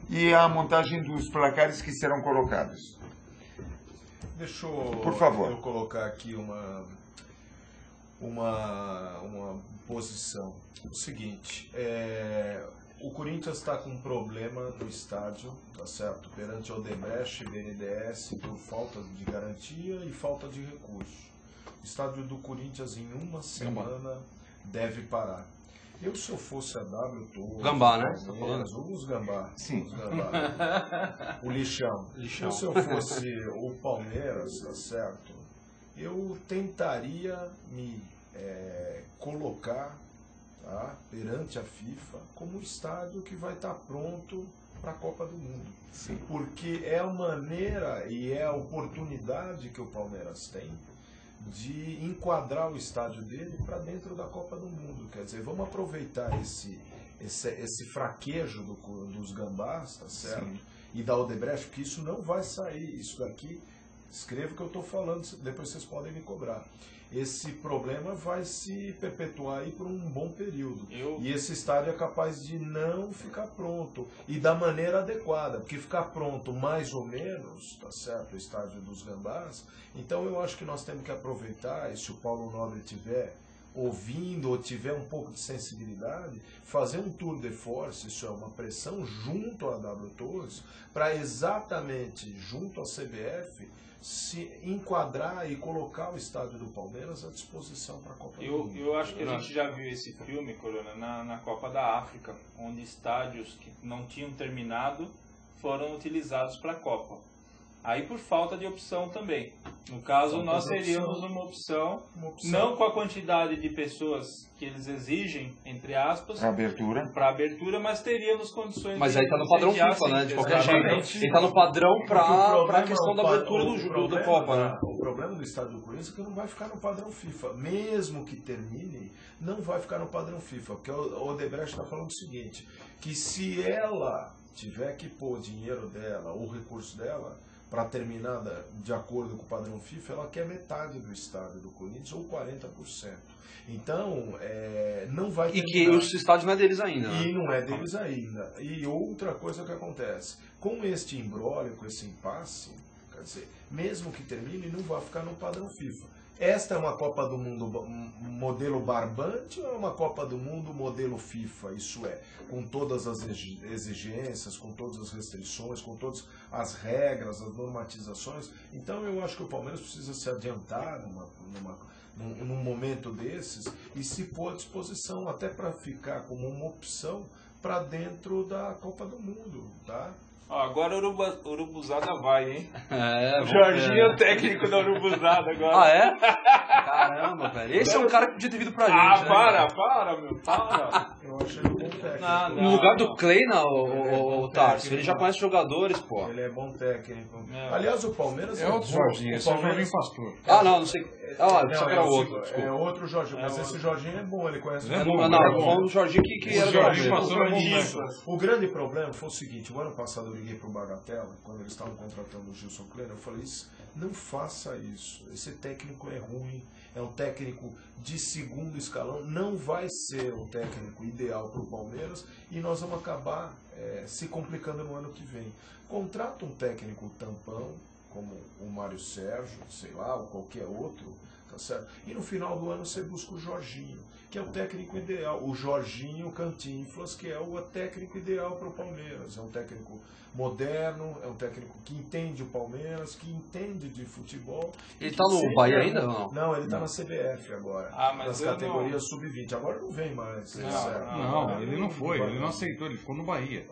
E a montagem dos placares que serão colocados. Deixa Por favor. eu colocar aqui uma posição. O seguinte, o Corinthians está com um problema no estádio, tá certo? Perante Odebrecht e BNDES por falta de garantia e falta de recurso. O estádio do Corinthians em uma semana deve parar. Se eu fosse a W Torre, Gambá, né? Você tá falando? Os Gambá. Sim. Os Gambá. O lixão. Se eu fosse o Palmeiras, tá certo? Eu tentaria me colocar, tá, perante a FIFA como um estádio que vai estar pronto para a Copa do Mundo. Sim. Porque é a maneira e é a oportunidade que o Palmeiras tem de enquadrar o estádio dele para dentro da Copa do Mundo. Quer dizer, vamos aproveitar esse fraquejo dos Gambás, tá certo? Sim. E da Odebrecht, porque isso não vai sair. Isso daqui, escreva o que eu estou falando, depois vocês podem me cobrar. Esse problema vai se perpetuar aí por um bom período. E esse estádio é capaz de não ficar pronto e da maneira adequada, porque ficar pronto mais ou menos, tá certo, o estádio dos Gambás. Então eu acho que nós temos que aproveitar, e se o Paulo Nobre estiver ouvindo ou tiver um pouco de sensibilidade, fazer um tour de force, isso é uma pressão junto à W Torres, para exatamente junto à CBF se enquadrar e colocar o estádio do Palmeiras à disposição para a Copa do Mundo. Eu acho que a gente já viu esse filme, Corona, na Copa da África, onde estádios que não tinham terminado foram utilizados para a Copa. Aí por falta de opção também. No caso, nós teríamos uma opção, não com a quantidade de pessoas que eles exigem, entre aspas, para abertura, mas teríamos condições. Mas aí está no padrão FIFA, né? De qualquer jeito. Ele está no padrão para a questão da abertura do Copa, né? O problema do estádio do Corinthians é que não vai ficar no padrão FIFA. Mesmo que termine, não vai ficar no padrão FIFA. Porque o Odebrecht está falando o seguinte, que se ela tiver que pôr o dinheiro dela, o recurso dela, para terminar de acordo com o padrão FIFA, ela quer metade do estádio do Corinthians, ou 40%. Então, não vai terminar. E que o estádio não é deles ainda. E não é deles ainda. E outra coisa que acontece, com este imbróglio, com esse impasse, quer dizer, mesmo que termine, não vai ficar no padrão FIFA. Esta é uma Copa do Mundo modelo barbante ou é uma Copa do Mundo modelo FIFA? Isso é, com todas as exigências, com todas as restrições, com todas as regras, as normatizações. Então eu acho que o Palmeiras precisa se adiantar num momento desses e se pôr à disposição, até para ficar como uma opção para dentro da Copa do Mundo, tá? Agora a Urubuzada vai, hein? O Jorginho é o técnico da Urubuzada agora. Ah, é? Caramba, velho. Esse é um cara que podia ter vindo pra gente. Para, meu. Para. Eu achei bom. técnico. No lugar do Kleina, o Tarso, ele já conhece jogadores, pô. Ele é bom técnico. Aliás, o Palmeiras é outro Jorginho, esse é o Jorginho Pastor. Não sei. Só que era outro. É outro Jorginho, mas esse Jorginho é bom, ele conhece o Jorginho. Não, o Jorginho que era Jorginho Pastor é bom. O grande problema foi o seguinte, o ano passado eu liguei para o Bagatella, quando eles estavam contratando o Gilson Kleina, eu falei, não faça isso, esse técnico é ruim, é um técnico de segundo escalão, não vai ser o técnico ideal para o Palmeiras e nós vamos acabar se complicando no ano que vem. Contrata um técnico tampão, como o Mário Sérgio, sei lá, ou qualquer outro, tá certo? E no final do ano você busca o Jorginho, que é o técnico ideal, o Jorginho Cantinflas, que é o técnico ideal para o Palmeiras, é um técnico moderno, é um técnico que entende o Palmeiras, que entende de futebol. Ele está no Bahia ainda ou não? Não, ele está na CBF agora, nas categorias sub-20, agora não vem mais. Não, ele não foi, ele não aceitou, ele ficou no Bahia.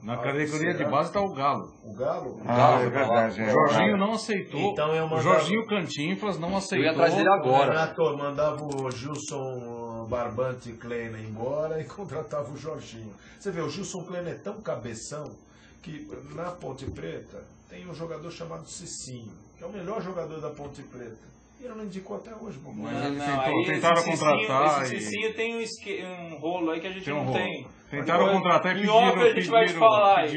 Na categoria de base está o Galo. O Galo? É verdade. O Jorginho não aceitou, então eu mandava... o Jorginho Cantinflas não aceitou. Eu ia atrás dele agora. O Renato mandava o Gilson Barbante Kleina embora e contratava o Jorginho. Você vê, o Gilson Kleina é tão cabeção que na Ponte Preta tem um jogador chamado Cicinho, que é o melhor jogador da Ponte Preta. E ele não indicou até hoje. Mas ele tentaram contratar. Esse Cicinho tem um rolo aí que a gente não tem. Tentaram contratar e em off a gente vai te falar aí.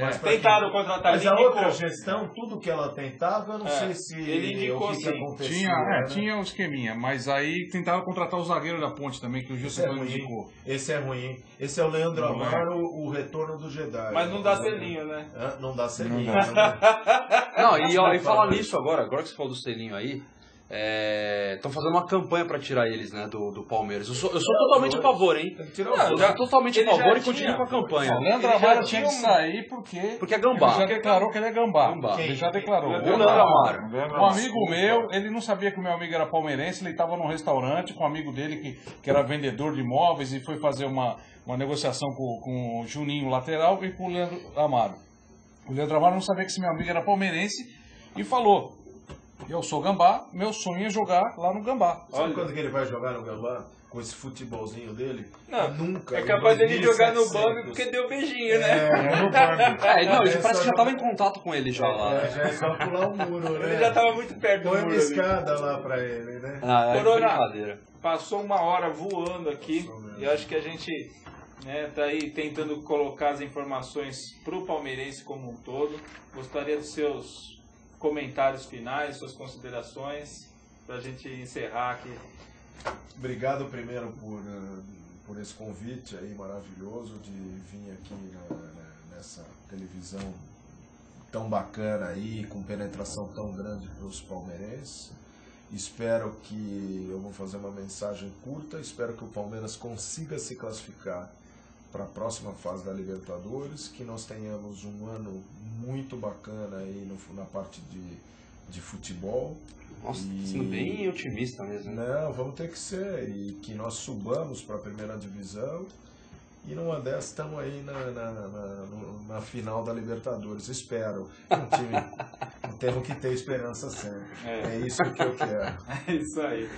Mas tentaram contratar. Mas a outra gestão, tudo que ela tentava, eu não sei se ele indicou, o que acontecia. Tinha um esqueminha, mas aí tentaram contratar o zagueiro da Ponte também, que o Gilson indicou. Esse é ruim. Esse é o Leandro Amaro, o retorno do Jedi. Mas não dá selinho, né? Não dá selinho. E falar nisso agora que você falou do selinho aí, estão fazendo uma campanha para tirar eles, né, do Palmeiras. Eu sou totalmente a favor, hein? Eu sou totalmente a favor e continuo com a campanha. O Leandro Amaro tinha que sair porque é gambá. Ele já declarou que ele é gambá. Ele já declarou. O Leandro Amaro. Um amigo meu, ele não sabia que o meu amigo era palmeirense, ele estava num restaurante com um amigo dele que era vendedor de imóveis e foi fazer uma negociação com o Juninho, lateral, e com o Leandro Amaro. O Leandro Amaro não sabia que esse meu amigo era palmeirense e falou: eu sou gambá, meu sonho é jogar lá no Gambá. Sabe quando que ele vai jogar no Gambá? Com esse futebolzinho dele? Não, nunca. É capaz dele jogar no Bambi porque deu beijinho, né? Ele parece que já estava em contato com ele já lá. Já é só pular o muro, né? Ele já estava muito perto do muro. Põe uma escada lá pra ele, né? Corona, passou uma hora voando aqui e acho que a gente tá aí tentando colocar as informações pro palmeirense como um todo. Gostaria dos seus comentários finais, suas considerações, para a gente encerrar aqui. Obrigado primeiro por esse convite aí maravilhoso de vir aqui nessa televisão tão bacana aí, com penetração tão grande para os palmeirenses. Espero que, eu vou fazer uma mensagem curta, espero que o Palmeiras consiga se classificar para a próxima fase da Libertadores, que nós tenhamos um ano muito bacana aí na parte de futebol. Nossa, sendo bem otimista mesmo. Não, vamos ter que ser. E que nós subamos para a primeira divisão e numa dessas estamos aí na final da Libertadores. Espero. Temos que ter esperança sempre. É isso que eu quero. É isso aí.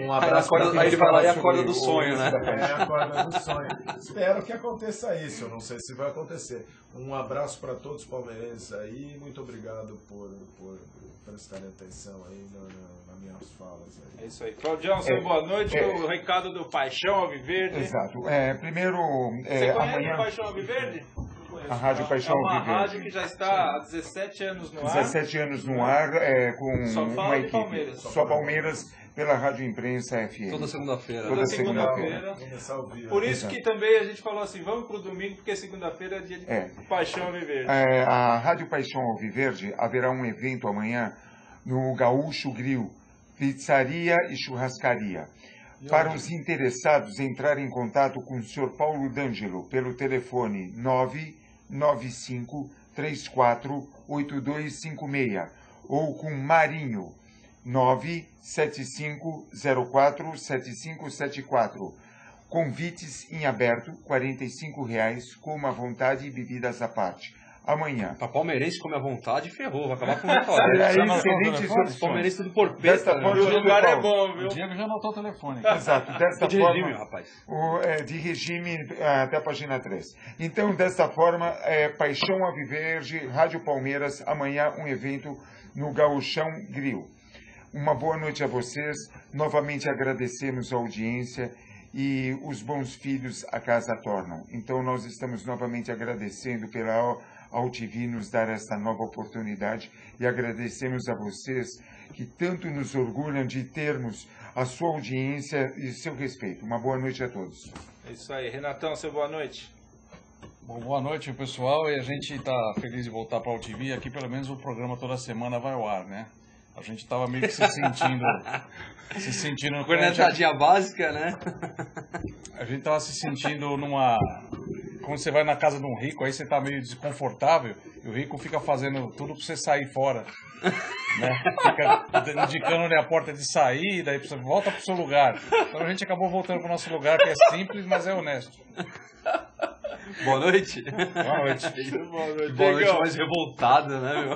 Um abraço aí ele vai lá e acorda do sonho, né? Acorda do sonho. Espero que aconteça isso. Eu não sei se vai acontecer. Um abraço para todos os palmeirenses aí. Muito obrigado por prestarem atenção aí nas minhas falas aí. É isso aí. Claudião, seu boa noite. O recado do Paixão Alviverde. Exato. Primeiro, você conhece amanhã... o Paixão Alviverde? A Rádio Paixão Alviverde. É uma rádio que já está há 17 anos no ar. 17 anos no ar, com só fala uma de equipe. Palmeiras. Só Palmeiras pela Rádio Imprensa FM. Toda segunda-feira. Toda segunda-feira. Por isso que também a gente falou assim, vamos pro domingo, porque segunda-feira é dia de Paixão Alviverde. A Rádio Paixão Alviverde haverá um evento amanhã no Gaúcho Grill, pizzaria e churrascaria. Para os interessados, entrar em contato com o Sr. Paulo D'Angelo pelo telefone 995348256 ou com Marinho 975047574. Convites em aberto, R$ 45, com uma vontade e bebidas à parte. amanhã. Pra palmeirense come à vontade, ferrou, vai acabar com o Vitória. Excelentes opções. Palmeirense tudo por Desta pesta, forma, o lugar é bom, viu? O Diego já anotou o telefone. Exato, desta De forma, regime, rapaz. de regime até a página 3. Então, desta forma, Paixão Alviverde, Rádio Palmeiras, amanhã um evento no Gauchão Grill. Uma boa noite a vocês, novamente agradecemos a audiência e os bons filhos a casa tornam. Então, nós estamos novamente agradecendo pela AltV nos dar esta nova oportunidade e agradecemos a vocês que tanto nos orgulham de termos a sua audiência e seu respeito. Uma boa noite a todos. É isso aí. Renatão, seu boa noite. Bom, boa noite, pessoal. E a gente está feliz de voltar para a AltV. Aqui, pelo menos, o programa toda semana vai ao ar, né? A gente estava meio que se sentindo... Cornetadinha básica, né? A gente estava se sentindo numa... Quando você vai na casa de um rico, aí você está meio desconfortável e o rico fica fazendo tudo para você sair fora. Né? Fica indicando onde é a porta de saída, aí você volta para o seu lugar. Então a gente acabou voltando para o nosso lugar, que é simples, mas é honesto. Boa noite. Boa noite. Boa noite, Boa noite mais revoltada, né, meu?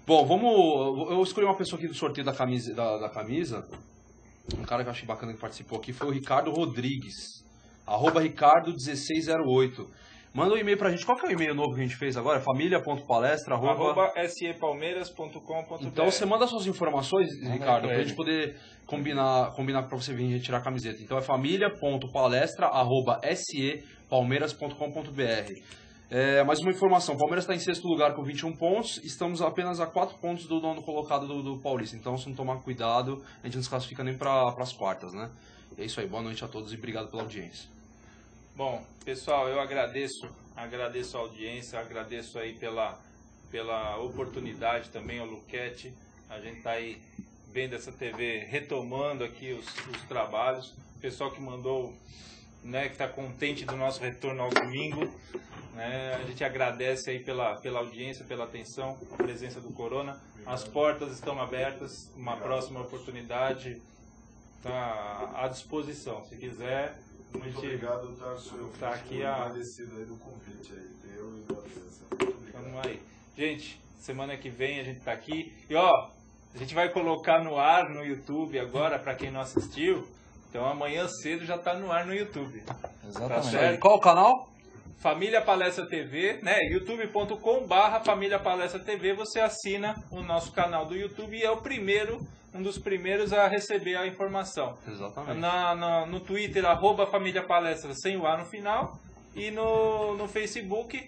Bom, eu escolhi uma pessoa aqui do sorteio da camisa. Um cara que eu achei bacana que participou aqui foi o Ricardo Rodrigues. @Ricardo1608. Manda um e-mail pra gente. Qual que é o e-mail novo que a gente fez agora? Família.palestra @sepalmeiras.com.br. Então você manda suas informações, Ricardo, pra gente poder combinar pra você vir retirar a camiseta. Então é família.palestra@sepalmeiras.com.br. Mais uma informação, o Palmeiras está em 6º lugar com 21 pontos, estamos apenas a 4 pontos do nono colocado do Paulista, então se não tomar cuidado, a gente não se classifica nem para as quartas, né? É isso aí, boa noite a todos e obrigado pela audiência. Bom, pessoal, eu agradeço a audiência, agradeço aí pela oportunidade também ao Luquete, a gente está aí vendo essa TV retomando aqui os trabalhos, o pessoal que mandou, né, que está contente do nosso retorno ao domingo, né, a gente agradece aí pela audiência, pela atenção, a presença do Corona, as portas estão abertas, uma próxima oportunidade está à disposição, se quiser. Muito obrigado, Tarso. Eu tá aqui agradecido aí do convite aí, eu e da presença. Vamos aí. Gente, semana que vem a gente tá aqui. E ó, a gente vai colocar no ar no YouTube agora, para quem não assistiu. Então amanhã cedo já tá no ar no YouTube. Exatamente. Tá certo? Qual o canal? Família Palestra TV, né? youtube.com/Família Palestra TV. Você assina o nosso canal do YouTube e é um dos primeiros a receber a informação. Exatamente. No Twitter, @Família Palestra sem o A no final. E no Facebook,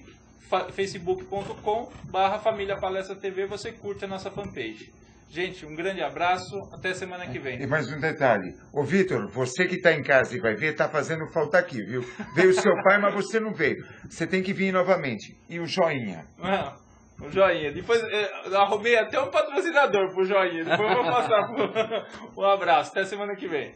facebook.com/Família Palestra TV, você curte a nossa fanpage. Gente, um grande abraço, até semana que vem. E mais um detalhe, ô Vitor, você que está em casa e vai ver, está fazendo falta aqui, viu? Veio seu pai, mas você não veio. Você tem que vir novamente. E o joinha? O joinha. Depois eu arrumei até um patrocinador pro joinha. Depois eu vou passar um abraço, até semana que vem.